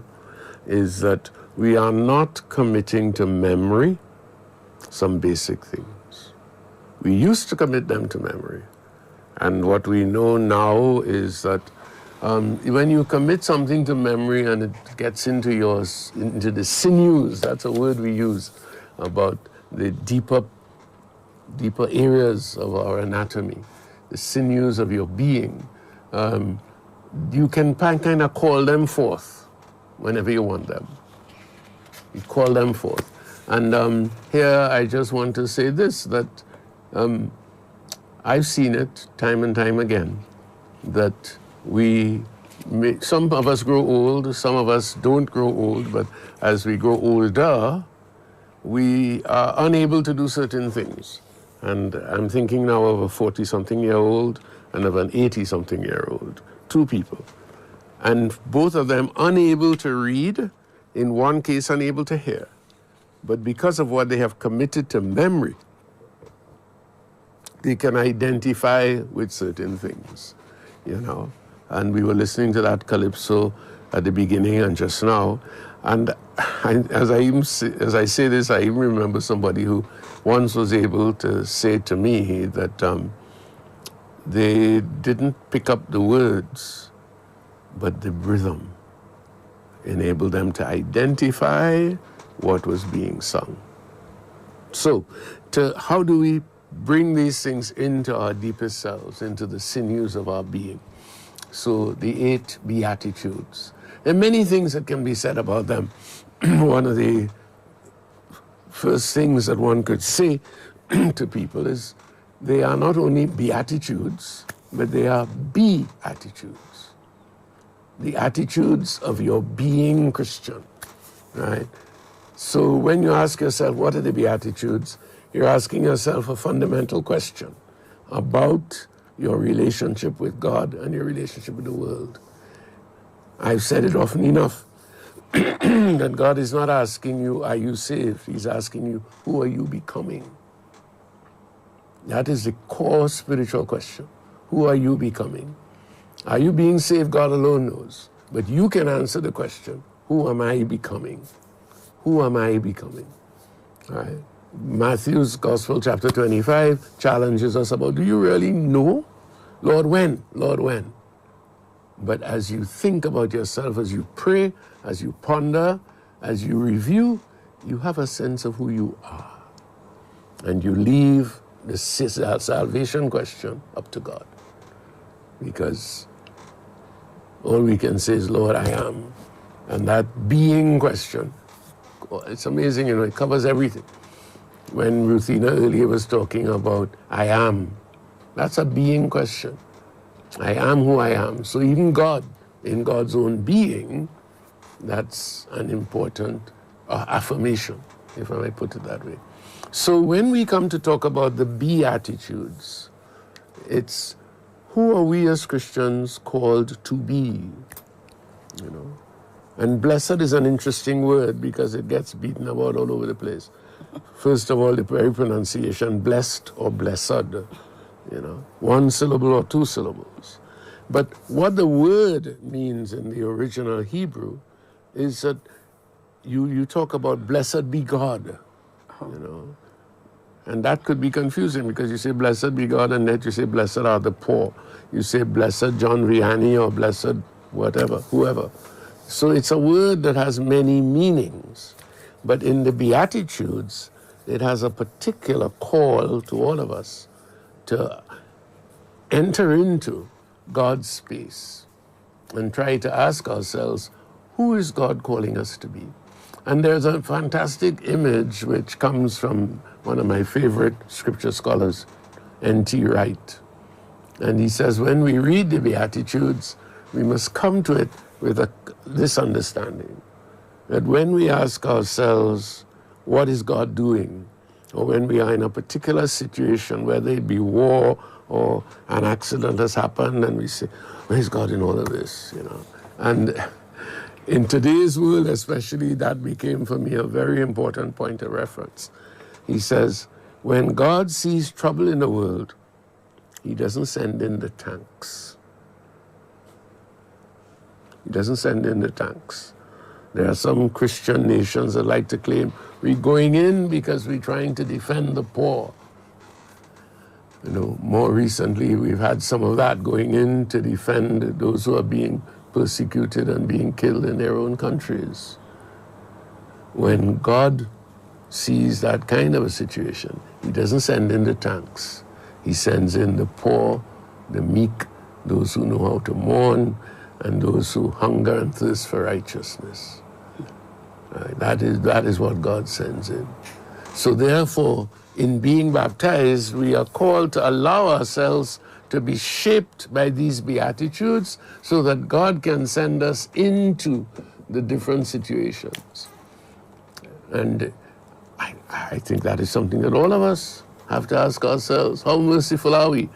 is that we are not committing to memory some basic things. We used to commit them to memory. And what we know now is that when you commit something to memory and it gets into the sinews, that's a word we use about the deeper areas of our anatomy, the sinews of your being, you can kind of call them forth whenever you want them. You call them forth. And here I just want to say this, that I've seen it time and time again, that some of us grow old, some of us don't grow old, but as we grow older, we are unable to do certain things. And I'm thinking now of a 40-something-year-old and of an 80-something-year-old, two people. And both of them unable to read, in one case unable to hear. But because of what they have committed to memory, they can identify with certain things, you know. And we were listening to that calypso at the beginning and just now. And as I say this, I even remember somebody who once was able to say to me that they didn't pick up the words, but the rhythm enabled them to identify what was being sung. So, how do we bring these things into our deepest selves, into the sinews of our being? So, the 8 Beatitudes. There are many things that can be said about them. One of the first things that one could say to people is they are not only Beatitudes, but they are Be-attitudes. The attitudes of your being Christian, right? So when you ask yourself, what are the Beatitudes? You're asking yourself a fundamental question about your relationship with God and your relationship with the world. I've said it often enough. that God is not asking you, are you saved? He's asking you, who are you becoming? That is the core spiritual question. Who are you becoming? Are you being saved? God alone knows. But you can answer the question, who am I becoming? Who am I becoming? All right. Matthew's Gospel, chapter 25, challenges us about, do you really know? Lord, when? Lord, when? But as you think about yourself, as you pray, as you ponder, as you review, you have a sense of who you are. And you leave the salvation question up to God. Because all we can say is, Lord, I am. And that being question, it's amazing, it covers everything. When Ruthina earlier was talking about, I am, that's a being question. I am who I am. So even God, in God's own being, that's an important affirmation, if I may put it that way. So when we come to talk about the Beatitudes, it's who are we as Christians called to be? And blessed is an interesting word because it gets beaten about all over the place. First of all, the very pronunciation, blessed or blessed, one syllable or two syllables. But what the word means in the original Hebrew is that you talk about blessed be God, And that could be confusing because you say blessed be God and yet you say blessed are the poor. You say blessed John Vianney or blessed whatever, whoever. So it's a word that has many meanings. But in the Beatitudes, it has a particular call to all of us to enter into God's space and try to ask ourselves, who is God calling us to be? And there's a fantastic image which comes from one of my favorite scripture scholars, N.T. Wright. And he says, when we read the Beatitudes, we must come to it with this understanding, that when we ask ourselves, what is God doing? Or when we are in a particular situation, whether it be war or an accident has happened, and we say, where's God in all of this? And in today's world especially, that became for me a very important point of reference. He says, when God sees trouble in the world, he doesn't send in the tanks. He doesn't send in the tanks. There are some Christian nations that like to claim we're going in because we're trying to defend the poor. More recently, we've had some of that, going in to defend those who are being persecuted and being killed in their own countries. When God sees that kind of a situation, he doesn't send in the tanks. He sends in the poor, the meek, those who know how to mourn, and those who hunger and thirst for righteousness. That is what God sends in. So therefore, in being baptized, we are called to allow ourselves to be shaped by these Beatitudes so that God can send us into the different situations. And I think that is something that all of us have to ask ourselves, how merciful are we?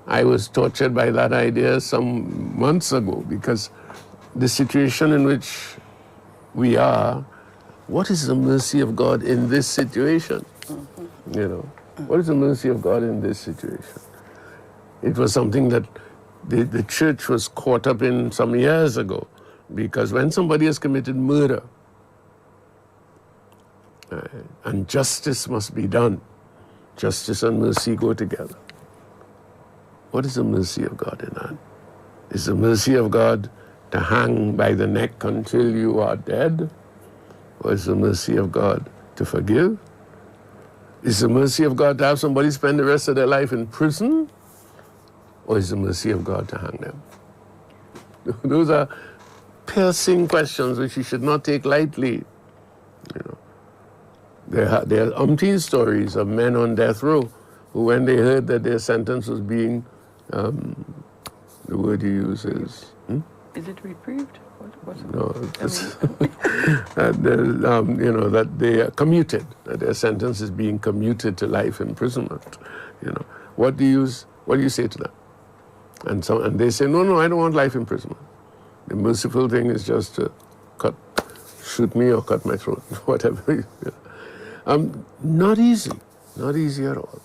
I was tortured by that idea some months ago because the situation in which we are, what is the mercy of God in this situation? What is the mercy of God in this situation? It was something that the church was caught up in some years ago, because when somebody has committed murder, and justice must be done, justice and mercy go together. What is the mercy of God in that? Is the mercy of God to hang by the neck until you are dead? Or is the mercy of God to forgive? Is the mercy of God to have somebody spend the rest of their life in prison? Or is the mercy of God to hang them? Those are piercing questions which you should not take lightly. There are umpteen stories of men on death row who, when they heard that their sentence was being, the word you use is... Is it reprieved? What's it? No, that they are commuted, that their sentence is being commuted to life imprisonment. What do you say to them? And they say, no, I don't want life imprisonment. The merciful thing is just to cut shoot me or cut my throat, whatever. Not easy at all.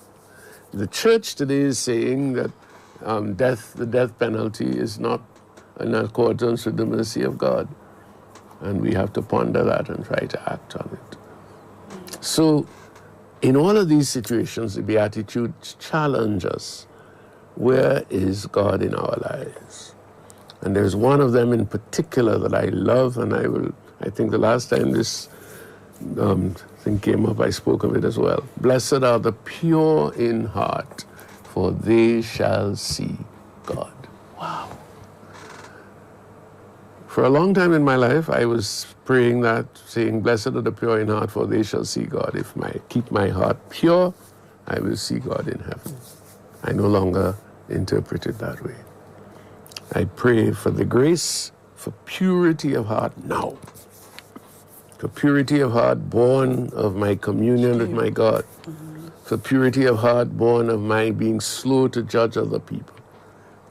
The church today is saying that the death penalty is not in accordance with the mercy of God. And we have to ponder that and try to act on it. So, in all of these situations, the Beatitudes challenge us. Where is God in our lives? And there's one of them in particular that I love, and I think the last time this thing came up, I spoke of it as well. Blessed are the pure in heart, for they shall see God. Wow. For a long time in my life, I was praying that, saying, blessed are the pure in heart, for they shall see God. If I keep my heart pure, I will see God in heaven. I no longer interpret it that way. I pray for the grace, for purity of heart now. For purity of heart born of my communion with my God. For purity of heart born of my being slow to judge other people.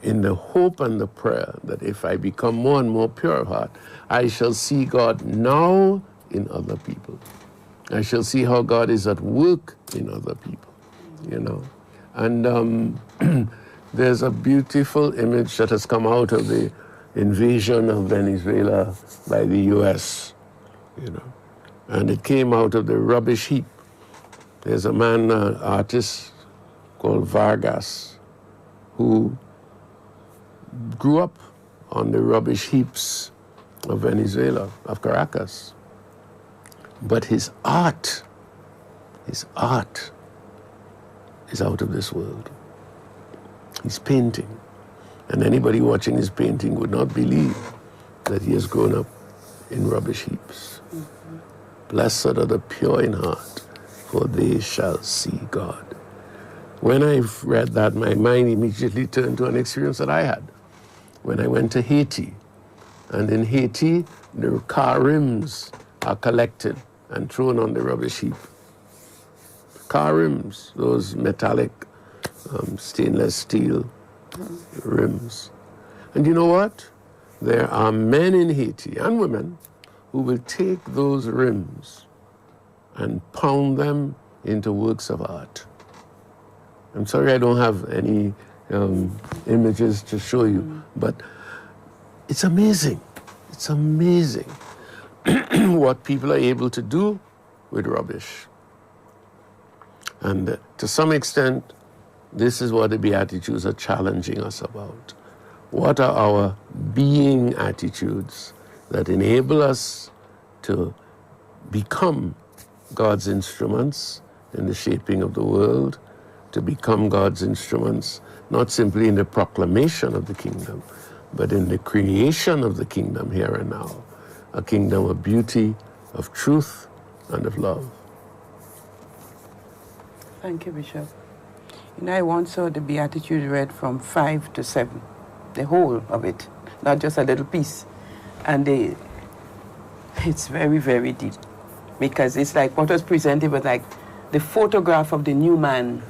In the hope and the prayer that if I become more and more pure of heart, I shall see God now in other people. I shall see how God is at work in other people, you know. And there's a beautiful image that has come out of the invasion of Venezuela by the U.S., you know. And it came out of the rubbish heap. There's a man, an artist called Vargas, who grew up on the rubbish heaps of Venezuela, of Caracas. But his art is out of this world. He's painting. And anybody watching his painting would not believe that he has grown up in rubbish heaps. Mm-hmm. Blessed are the pure in heart, for they shall see God. When I read that, my mind immediately turned to an experience that I had when I went to Haiti. And in Haiti, the car rims are collected and thrown on the rubbish heap. Car rims, those metallic stainless steel rims. And you know what? There are men in Haiti and women who will take those rims and pound them into works of art. I'm sorry I don't have any images to show you, but it's amazing. It's amazing what people are able to do with rubbish. And to some extent, this is what the Beatitudes are challenging us about. What are our being attitudes that enable us to become God's instruments in the shaping of the world, to become God's instruments not simply in the proclamation of the kingdom, but in the creation of the kingdom here and now, a kingdom of beauty, of truth, and of love. Thank you, Bishop. You know, I once saw the Beatitude read from 5 to 7, the whole of it, not just a little piece. And it's very, very deep, because it's like what was presented was like the photograph of the new man.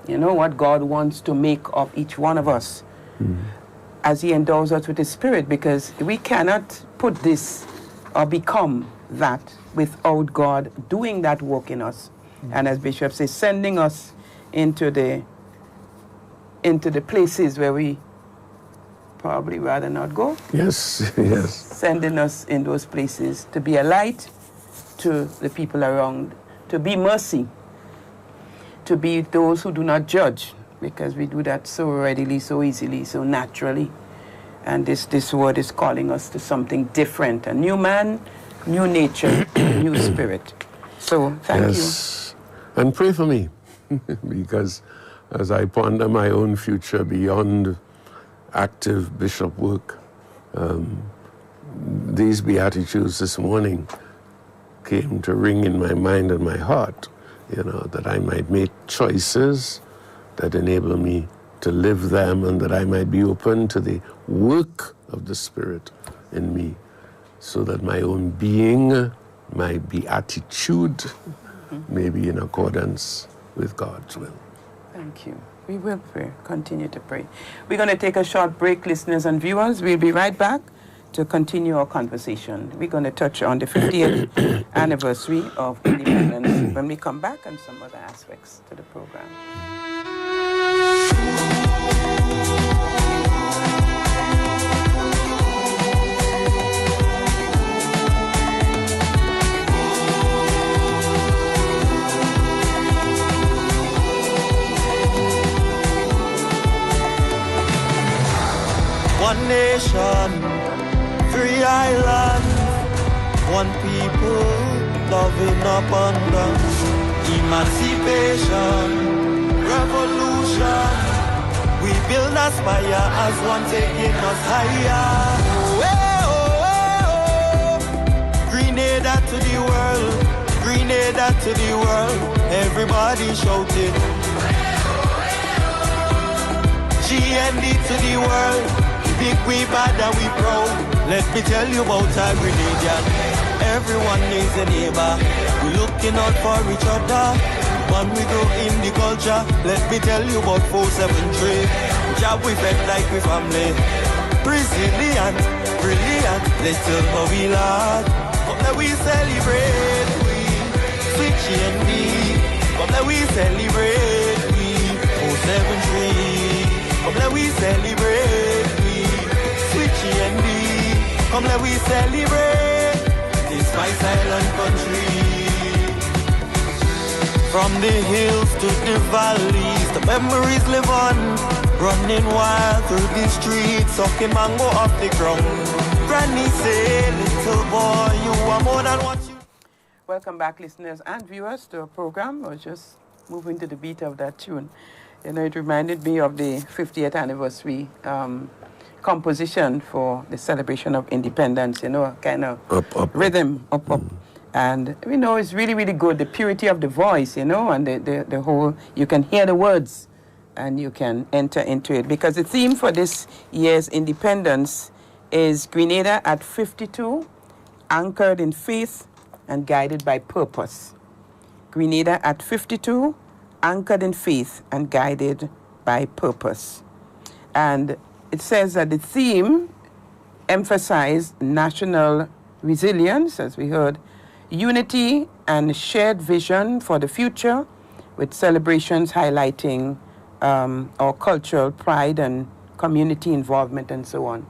You know, what God wants to make of each one of us as he endows us with his Spirit, because we cannot put this or become that without God doing that work in us. And as Bishop says, sending us into the places where we probably rather not go. Yes, yes. Sending us in those places to be a light to the people around, to be mercy, to be those who do not judge, because we do that so readily, so easily, so naturally. And this word is calling us to something different, a new man, new nature, new spirit. So thank you. And pray for me, because as I ponder my own future beyond active bishop work, these Beatitudes this morning came to ring in my mind and my heart, you know, that I might make choices that enable me to live them, and that I might be open to the work of the Spirit in me, so that my own being, my beatitude, may be in accordance with God's will. Thank you. We will pray, continue to pray. We're going to take a short break, listeners and viewers. We'll be right back to continue our conversation. We're going to touch on the 50th anniversary of independence when we come back, and some other aspects to the program. One nation, three islands, one people, loving abundance, emancipation, revolution. We build, aspire as one, taking us higher. Oh, Grenada to the world, Grenada to the world. Everybody shouting. GND to the world. Big, we bad and we proud. Let me tell you about our Grenadian. Everyone is a neighbor. We looking out for each other. When we grow in the culture, let me tell you about 473. Job we fed like we family. Resilient, brilliant. Little but we lad. Come let we celebrate. We switch GND. Come let we celebrate. We 473. Come let we celebrate. GND. Come let we celebrate this my silent country. From the hills to the valleys, the memories live on, running wild through the streets, sucking mango off the ground. Granny say, little boy, you are more than what you... Welcome back, listeners and viewers, to our program. I was just moving to the beat of that tune. You know, it reminded me of the 50th anniversary composition for the celebration of independence, you know, a kind of rhythm, up. And, you know, it's really, really good, the purity of the voice, you know, and the whole, you can hear the words and you can enter into it. Because the theme for this year's independence is Grenada at 52, anchored in faith and guided by purpose. Grenada at 52, anchored in faith and guided by purpose. And it says that the theme emphasized national resilience, as we heard, unity and shared vision for the future, with celebrations highlighting our cultural pride and community involvement and so on.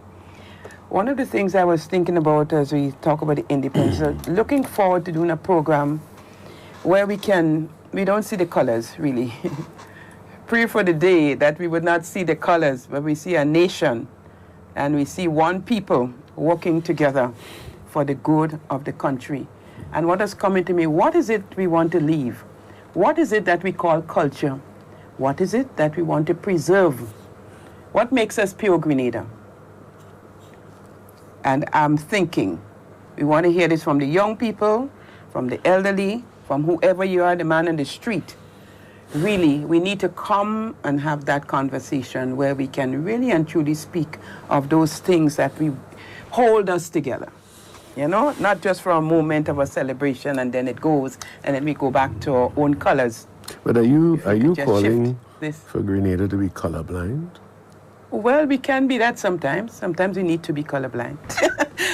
One of the things I was thinking about as we talk about the independence, looking forward to doing a program where we don't see the colors, really. Pray for the day that we would not see the colors, but we see a nation and we see one people working together for the good of the country. And what is coming to me, what is it we want to leave? What is it that we call culture? What is it that we want to preserve? What makes us pure Grenada? And I'm thinking, we want to hear this from the young people, from the elderly, from whoever you are, the man on the street. Really, we need to come and have that conversation where we can really and truly speak of those things that we hold us together. You know, not just for a moment of a celebration and then it goes and then we go back to our own colors. But are you calling for Grenada to be colorblind? Well, we can be that sometimes. Sometimes we need to be colorblind.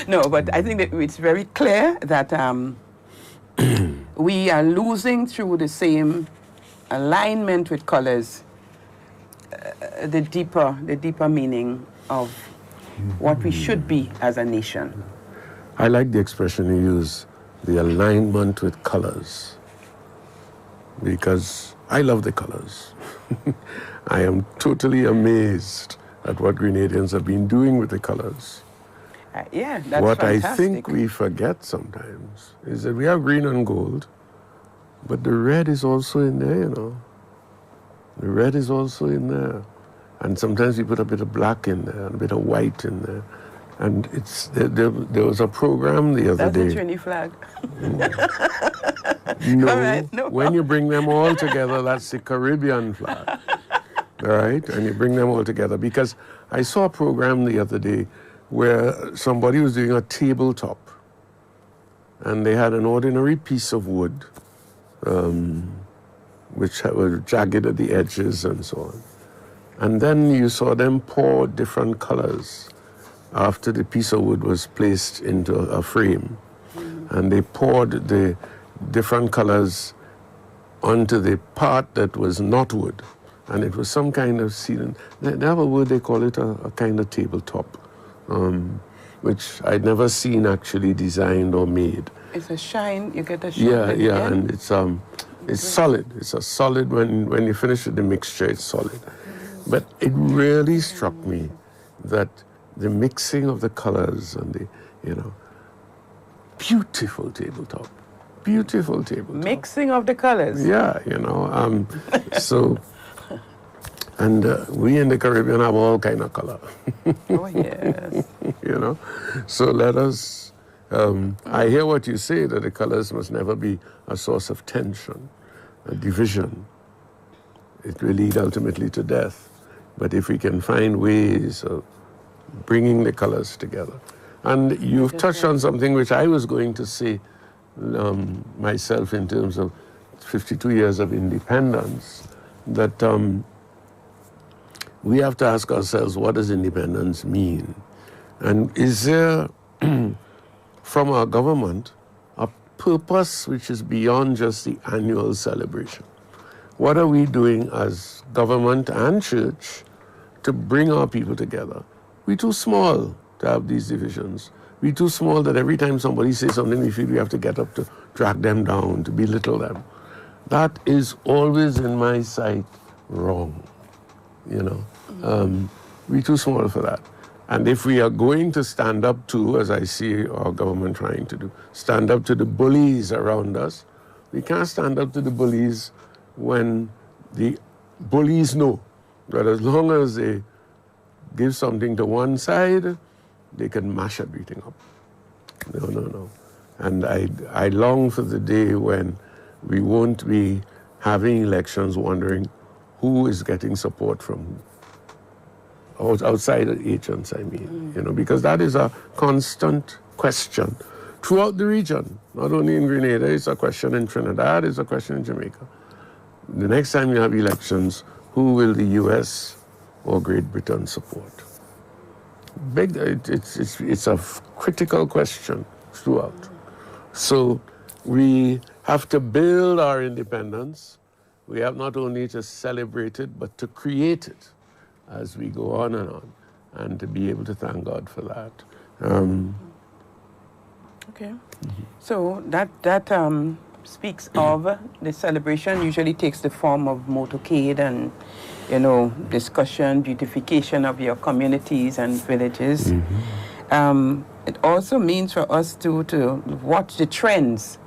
No, but I think that it's very clear that we are losing through the same alignment with colors, the deeper meaning of what we should be as a nation. I like the expression you use, the alignment with colors, because I love the colors. I am totally amazed at what Grenadians have been doing with the colors. Yeah, that's what fantastic. I think we forget sometimes is that we have green and gold, but the red is also in there, you know. The red is also in there. And sometimes we put a bit of black in there and a bit of white in there. And it's there was a program the other day. That's a Trini flag. No, all right, no when problem. you bring them all together, that's the Caribbean flag. All right? And you bring them all together. Because I saw a program the other day where somebody was doing a tabletop. And they had an ordinary piece of wood, which was jagged at the edges and so on. And then you saw them pour different colors. after the piece of wood was placed into a frame, and they poured the different colors onto the part that was not wood, and it was some kind of sealant. They have a word, they call it a kind of tabletop, which I'd never seen actually designed or made. It's a shine, you get a shine. Yeah, and it's solid. It's a solid, when you finish with the mixture, it's solid. But it really struck me that the mixing of the colors and the, beautiful tabletop. Beautiful tabletop. Mixing of the colors. Yeah, so, and we in the Caribbean have all kind of color. Oh, yes. So let us, I hear what you say, that the colors must never be a source of tension, a division. It will lead ultimately to death. But if we can find ways of bringing the colors together. And you've touched on something which I was going to say myself in terms of 52 years of independence, that we have to ask ourselves, what does independence mean? And is there, from our government, a purpose which is beyond just the annual celebration? What are we doing as government and church to bring our people together? We're too small to have these divisions. We're too small that every time somebody says something, we feel we have to get up to drag them down, to belittle them. That is always in my sight wrong, We're too small for that. And if we are going to stand up to, as I see our government trying to do, stand up to the bullies around us, we can't stand up to the bullies when the bullies know that as long as they give something to one side, they can mash everything up. No. And I long for the day when we won't be having elections wondering who is getting support from outside agents, because that is a constant question throughout the region. Not only in Grenada, it's a question in Trinidad, it's a question in Jamaica. The next time you have elections, who will the U.S. or Great Britain support? It's a critical question throughout. So we have to build our independence. We have not only to celebrate it, but to create it as we go on, and to be able to thank God for that. Okay. So that speaks of the celebration usually takes the form of motorcade and, discussion, beautification of your communities and villages. It also means for us to watch the trends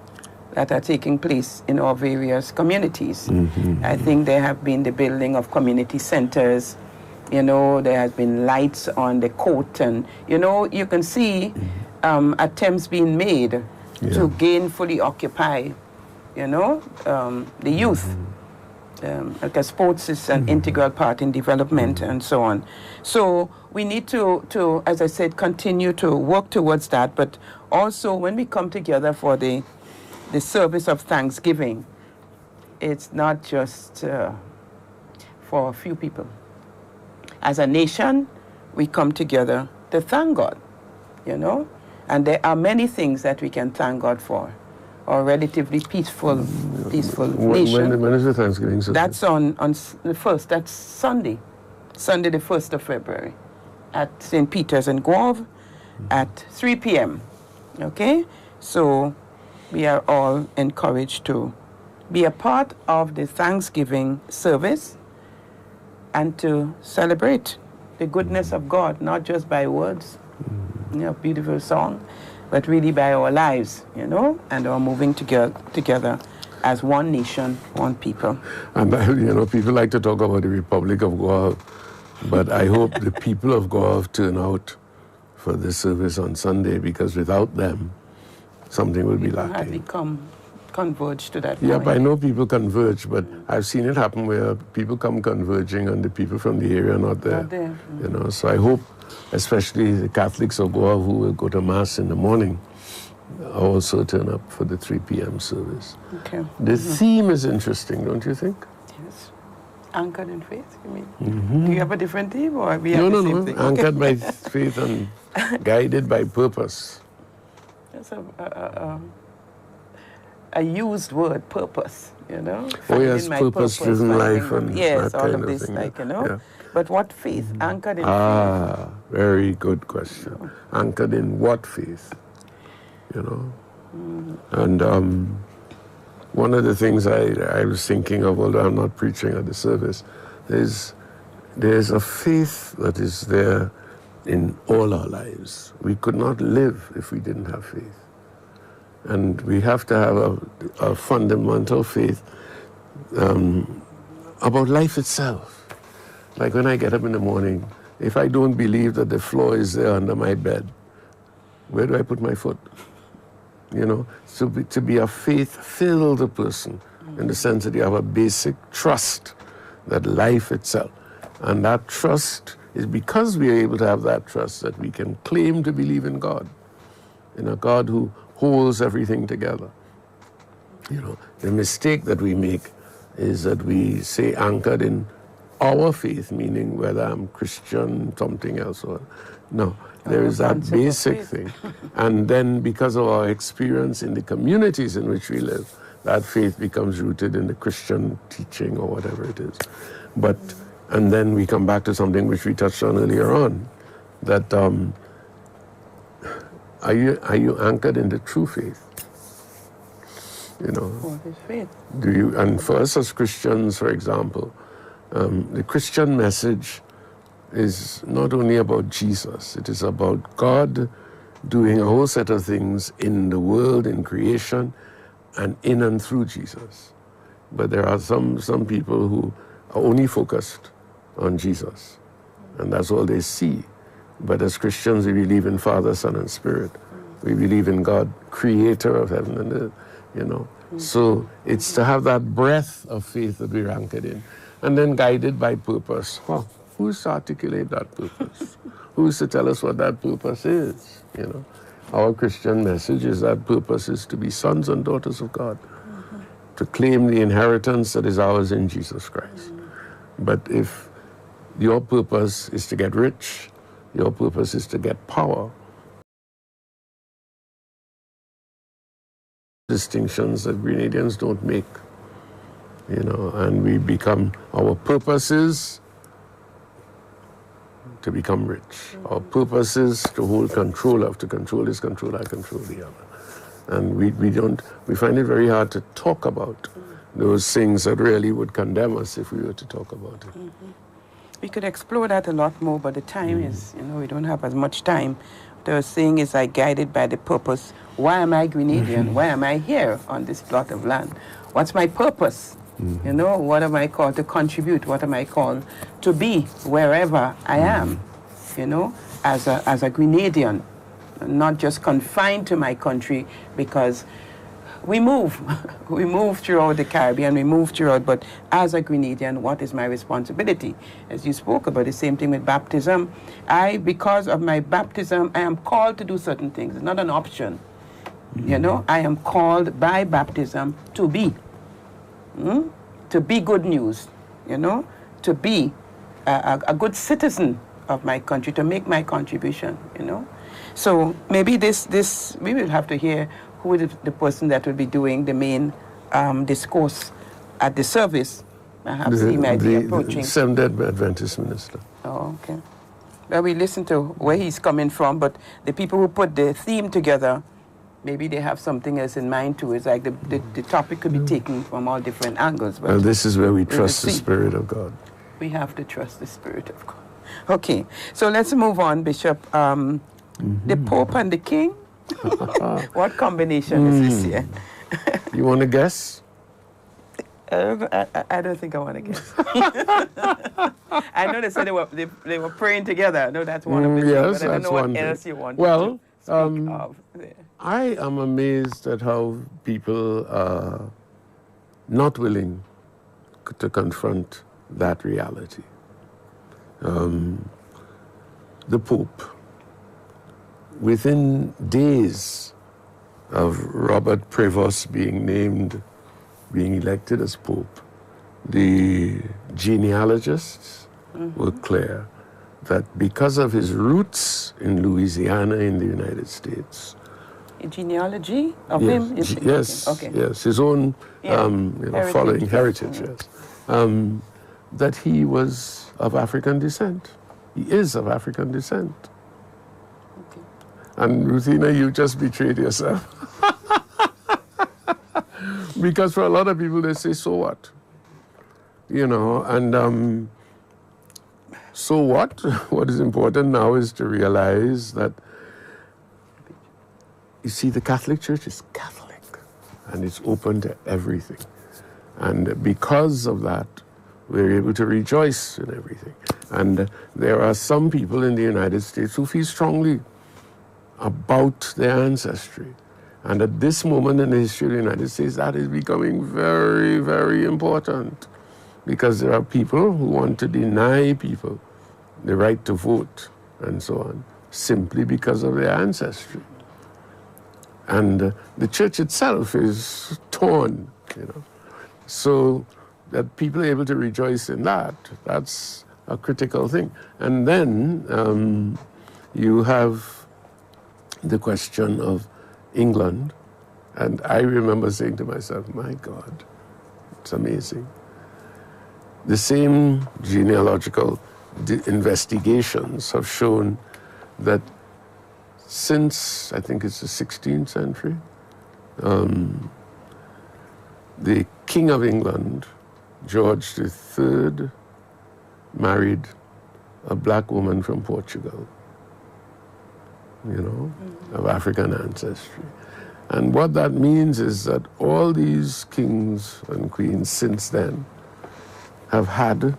that are taking place in our various communities. I think there have been the building of community centers. There has been lights on the court, and, you can see attempts being made to gainfully occupy, the youth. Because sports is an integral part in development and so on. So we need to, as I said, continue to work towards that, but also when we come together for the service of Thanksgiving, it's not just for a few people. As a nation, we come together to thank God, and there are many things that we can thank God for. Or relatively peaceful nation. When is the Thanksgiving service? That's on the 1st, that's Sunday the 1st of February, at St. Peter's in Guave at 3 p.m., okay? So we are all encouraged to be a part of the Thanksgiving service and to celebrate the goodness of God, not just by words, beautiful song, but really by our lives, and our moving together as one nation, one people. And, people like to talk about the Republic of Guave, but I hope the people of Guave turn out for this service on Sunday, because without them, something will be lacking. Have become converged to that point. Yeah, but I know people converge, but I've seen it happen where people come converging and the people from the area are not there. Not there. So I hope, especially the Catholics of Goa who will go to Mass in the morning, also turn up for the 3 p.m. service. Okay. The theme is interesting, don't you think? Yes. Anchored in faith, you mean? Do you have a different theme, or we have the same thing? Anchored by faith and Guided by purpose. That's a used word, purpose, you know. Oh yes, Finding my purpose-driven life and yes, that all kind of this, thing. like, you know. Yeah. But what faith? Anchored in Ah, very good question. Anchored in what faith? You know. And one of the things I was thinking of, although I'm not preaching at the service, is there's a faith that is there in all our lives. We could not live if we didn't have faith. And we have to have a fundamental faith about life itself. Like when I get up in the morning, if I don't believe that the floor is there under my bed, where do I put my foot? You know, to be a faith-filled person in the sense that you have a basic trust that life itself. And that trust is because we are able to have that trust that we can claim to believe in God, in a God who holds everything together. You know, the mistake that we make is that we say anchored in our faith, meaning whether I'm Christian, something else, or no. There is that basic thing. And then because of our experience in the communities in which we live, that faith becomes rooted in the Christian teaching or whatever it is. But, and then we come back to something which we touched on earlier on, that are you anchored in the true faith? You know, what is faith? do you? And for us as Christians, for example, the Christian message is not only about Jesus, it is about God doing a whole set of things in the world, in creation, and in and through Jesus. But there are some people who are only focused on Jesus, and that's all they see. But as Christians, we believe in Father, Son, and Spirit. We believe in God, creator of heaven and earth, you know. So it's to have that breath of faith that we're anchored in. And then guided by purpose. Well, who's to articulate that purpose? Who's to tell us what that purpose is? You know, our Christian message is that purpose is to be sons and daughters of God, to claim the inheritance that is ours in Jesus Christ. But if your purpose is to get rich, your purpose is to get power, distinctions that Grenadians don't make. You know, and we become, our purpose is to become rich. Our purpose is to hold control of, to control this, control that, control the other. And we find it very hard to talk about those things that really would condemn us if we were to talk about it. We could explore that a lot more, but the time is, you know, we don't have as much time. What I was saying is I guided by the purpose. Why am I Grenadian? Why am I here on this plot of land? What's my purpose? You know, what am I called to contribute? What am I called to be wherever I am? You know, as a Grenadian, not just confined to my country, because we move. We move throughout the Caribbean, we move throughout, but as a Grenadian, what is my responsibility? As you spoke about, the same thing with baptism. Because of my baptism, I am called to do certain things. It's not an option. You know, I am called by baptism to be. To be good news, you know, to be a good citizen of my country, to make my contribution, you know. So maybe this we will have to hear who is the person that will be doing the main discourse at the service. Perhaps he might be approaching. The Seventh-day Adventist minister. Oh, okay. Well, we listen to where he's coming from, but the people who put the theme together, maybe they have something else in mind too. It's like the topic could be taken from all different angles. But well, this is where we trust the Spirit of God. We have to trust the Spirit of God. Okay, so let's move on, Bishop. The Pope and the King? What combination is this here? You want to guess? I don't think I want to guess. I know they said they were praying together. I know that's one of the yes, things, but I don't know what else you want to speak of. I am amazed at how people are not willing to confront that reality. The Pope, within days of Robert Prevost being elected as Pope, the genealogists were clear that because of his roots in Louisiana in the United States, a genealogy of yes, him? yes, okay. yes, his own Heritage. following heritage, yes, that he was of African descent. He is of African descent. Okay. And Ruthina, you just betrayed yourself. Because for a lot of people, they say, so what? You know, and so what? What is important now is to realize that, you see, the Catholic Church is Catholic, and it's open to everything. And because of that, we're able to rejoice in everything. And there are some people in the United States who feel strongly about their ancestry. And at this moment in the history of the United States, that is becoming very, very important. Because there are people who want to deny people the right to vote and so on, simply because of their ancestry. And the church itself is torn, you know. So that people are able to rejoice in that, that's a critical thing. And then you have the question of England. And I remember saying to myself, my God, it's amazing. The same genealogical investigations have shown that since, I think it's the 16th century, the King of England, George III, married a black woman from Portugal, you know, of African ancestry. And what that means is that all these kings and queens since then have had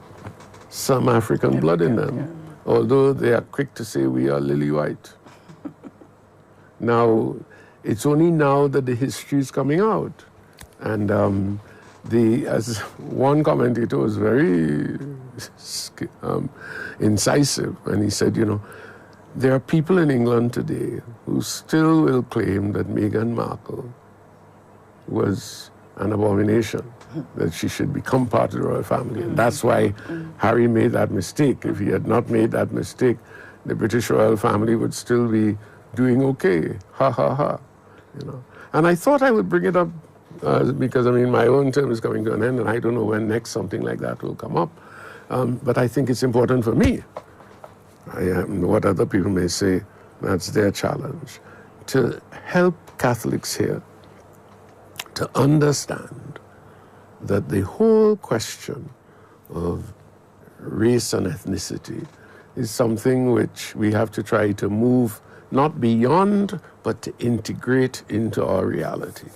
some African blood in them, although they are quick to say we are lily white. Now, it's only now that the history is coming out. And as one commentator was very incisive, and he said, you know, there are people in England today who still will claim that Meghan Markle was an abomination, that she should become part of the royal family. And that's why Harry made that mistake. If he had not made that mistake, the British royal family would still be doing okay. Ha, ha, ha. You know. And I thought I would bring it up because, I mean, my own term is coming to an end, and I don't know when next something like that will come up. But I think it's important for me. What other people may say, that's their challenge, to help Catholics here to understand that the whole question of race and ethnicity is something which we have to try to move not beyond, but to integrate into our reality.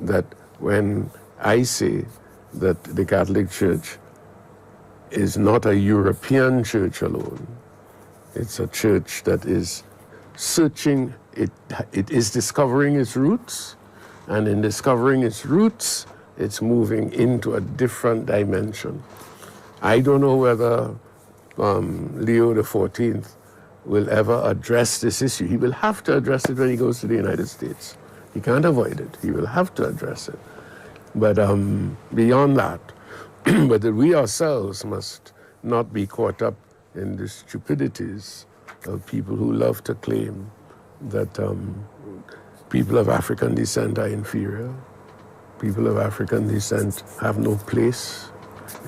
That when I say that the Catholic Church is not a European church alone, it's a church that is searching, it is discovering its roots, and in discovering its roots, it's moving into a different dimension. I don't know whether Leo XIV will ever address this issue. He will have to address it when he goes to the United States. He can't avoid it. He will have to address it. But beyond that, but that we ourselves must not be caught up in the stupidities of people who love to claim that people of African descent are inferior. People of African descent have no place,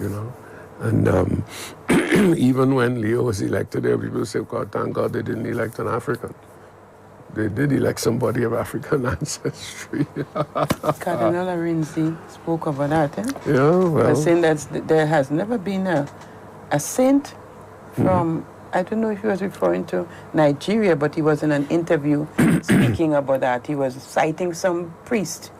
you know. And even when Leo was elected, there were people who say, God, thank God they didn't elect an African. They did elect somebody of African ancestry. Cardinal Arinzi spoke about that, eh? Yeah, well. Saying that there has never been a saint from, I don't know if he was referring to Nigeria, but he was in an interview speaking about that. He was citing some priest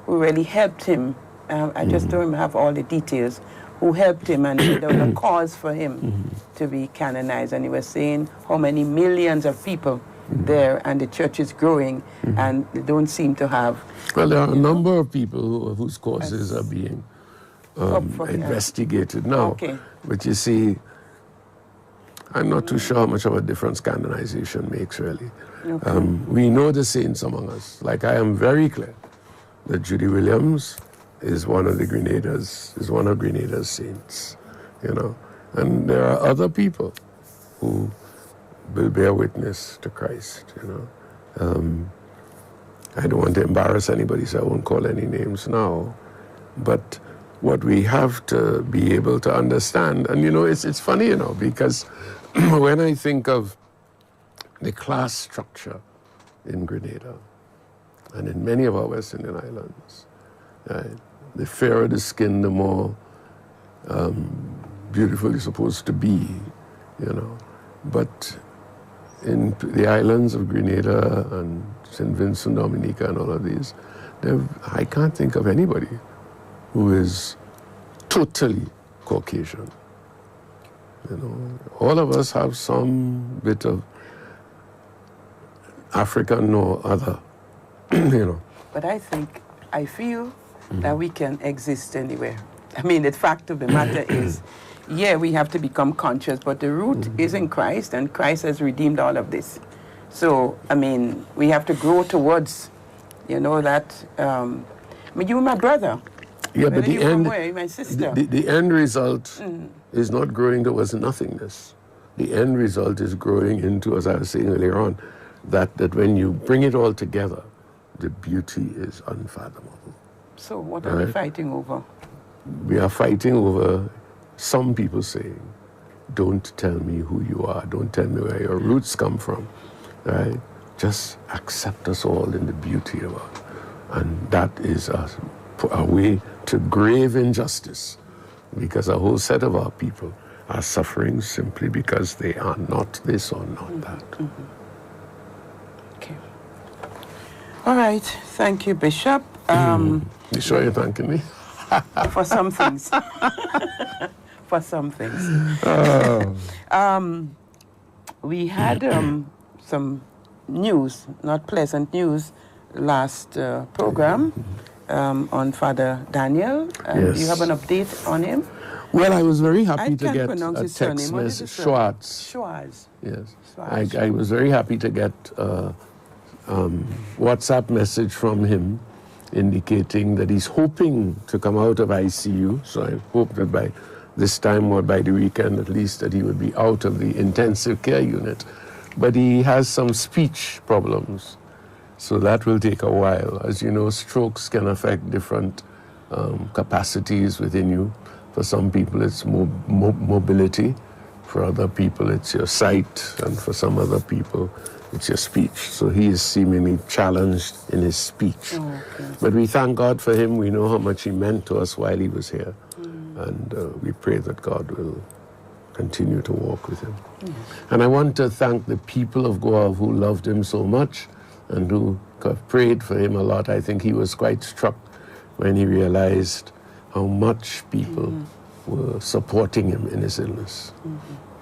who really helped him. I just don't have all the details, who helped him, and there was a cause for him to be canonized. And he was saying how many millions of people there, and the church is growing, and they don't seem to have... Well, there are a number of people whose causes are being investigated now. Okay. But you see, I'm not too sure how much of a difference canonization makes, really. Okay. We know the saints among us. Like, I am very clear that Judy Williams is one of Grenada's saints, you know. And there are other people who will bear witness to Christ, I don't want to embarrass anybody, so I won't call any names now. But what we have to be able to understand, and it's funny, because when I think of the class structure in Grenada and in many of our West Indian islands, the fairer the skin, the more beautiful you're supposed to be, But in the islands of Grenada and St. Vincent, Dominica, and all of these, I can't think of anybody who is totally Caucasian. All of us have some bit of African or other, But I feel that we can exist anywhere. I mean, the fact of the matter is, we have to become conscious, but the root is in Christ, and Christ has redeemed all of this. So, I mean, we have to grow towards, that. You were my brother. Yeah, but the end, where? My sister. The end result is not growing towards nothingness. The end result is growing into, as I was saying earlier on, that when you bring it all together, the beauty is unfathomable. So what are we fighting over? We are fighting over some people saying, don't tell me who you are, don't tell me where your roots come from, right? Just accept us all in the beauty of us. And that is a way to grave injustice, because a whole set of our people are suffering simply because they are not this or not that. Okay. All right. Thank you, Bishop. You sure you're thanking me? For some things. For some things. We had some news, not pleasant news, last program on Father Daniel. Yes. Do you have an update on him? Well, I was very happy to can't get pronounce a his surname. text What is message. his surname? Schwartz. Yes. Schwartz. I was very happy to get a WhatsApp message from him indicating that he's hoping to come out of ICU. So I hope that by this time or by the weekend at least that he would be out of the intensive care unit. But he has some speech problems. So that will take a while. As you know, strokes can affect different capacities within you. For some people, it's mobility. For other people, it's your sight. And for some other people, it's your speech. So he is seemingly challenged in his speech. Okay. But we thank God for him. We know how much he meant to us while he was here. And we pray that God will continue to walk with him. Yes. And I want to thank the people of Goa who loved him so much and who have prayed for him a lot. I think he was quite struck when he realized how much people were supporting him in his illness.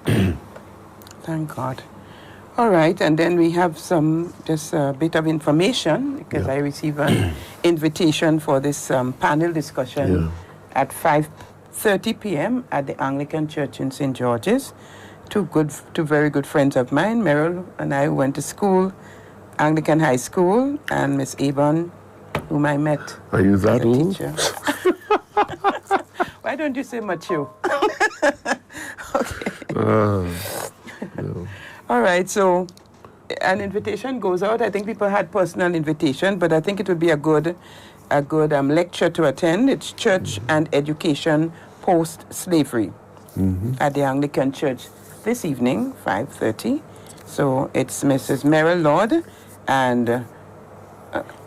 Thank God. All right, and then we have just a bit of information, because I received an invitation for this panel discussion at 5:30 p.m. at the Anglican Church in St. George's. Two very good friends of mine, Merrill and I, went to school, Anglican High School, and Miss Avon, whom I met. Are you that old? Teacher. Why don't you say mature? Okay. No. All right, so an invitation goes out. I think people had personal invitation, but I think it would be a good lecture to attend. It's Church and Education Post-Slavery at the Anglican Church this evening, 5:30. So it's Mrs. Merrill Lord and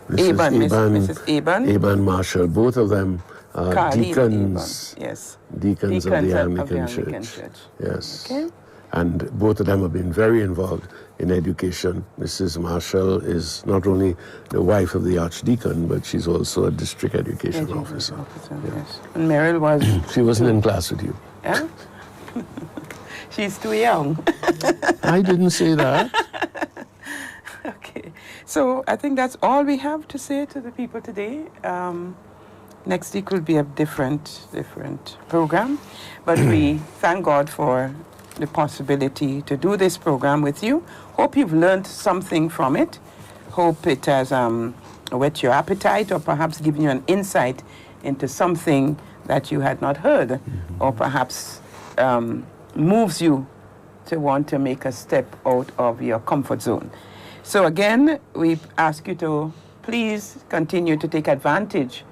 Mrs. Aban Marshall, both of them deacons. Yes. Deacons of the Anglican Church. Yes. Okay. And both of them have been very involved in education. Mrs. Marshall is not only the wife of the Archdeacon, but she's also a district education officer. Yes. And Merrill was... She wasn't in class with you. Yeah? She's too young. I didn't say that. Okay. So I think that's all we have to say to the people today. Next week will be a different program. But we thank God for the possibility to do this program with you. Hope you've learned something from it. Hope it has whet your appetite or perhaps given you an insight into something that you had not heard, or perhaps moves you to want to make a step out of your comfort zone. So again, we ask you to please continue to take advantage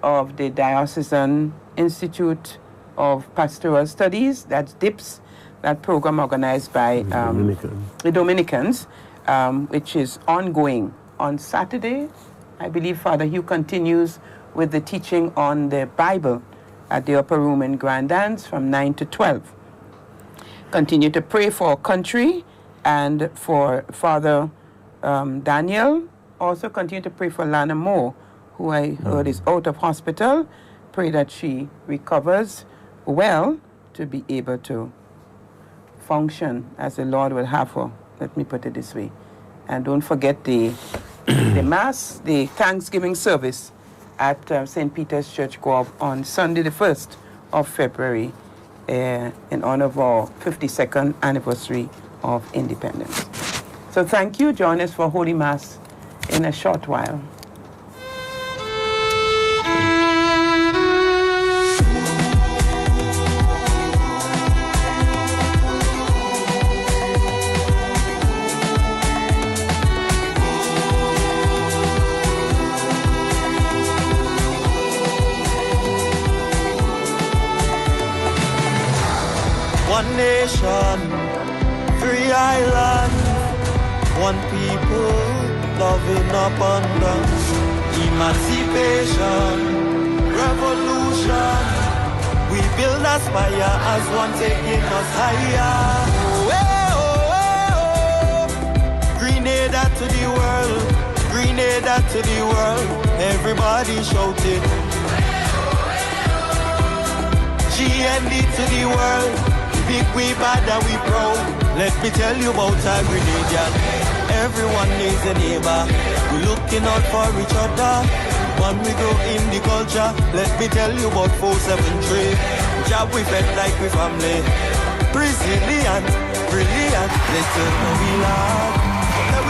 of the Diocesan Institute of Pastoral Studies, that's DIPS, that program organized by the Dominicans, which is ongoing. On Saturday, I believe Father Hugh continues with the teaching on the Bible at the Upper Room in Grand Dance from 9 to 12. Continue to pray for our country and for Father Daniel. Also continue to pray for Lana Moore, who I heard is out of hospital. Pray that she recovers well to be able to function as the Lord will have her. Let me put it this way. And don't forget the Mass, the Thanksgiving service at St. Peter's Church Corp on Sunday the 1st of February in honor of our 52nd anniversary of independence. So thank you. Join us for Holy Mass in a short while. One nation, three islands, one people, loving abundance, emancipation, revolution. We build, aspire as one, taking us higher. Grenada to the world, Grenada to the world. Everybody shouting. GND to the world. Big, we bad and we proud. Let me tell you about our Grenadian. Everyone needs a neighbor. We looking out for each other. When we grow in the culture, let me tell you about 473. Job we felt like we family. Resilient, brilliant. Let's turn we love.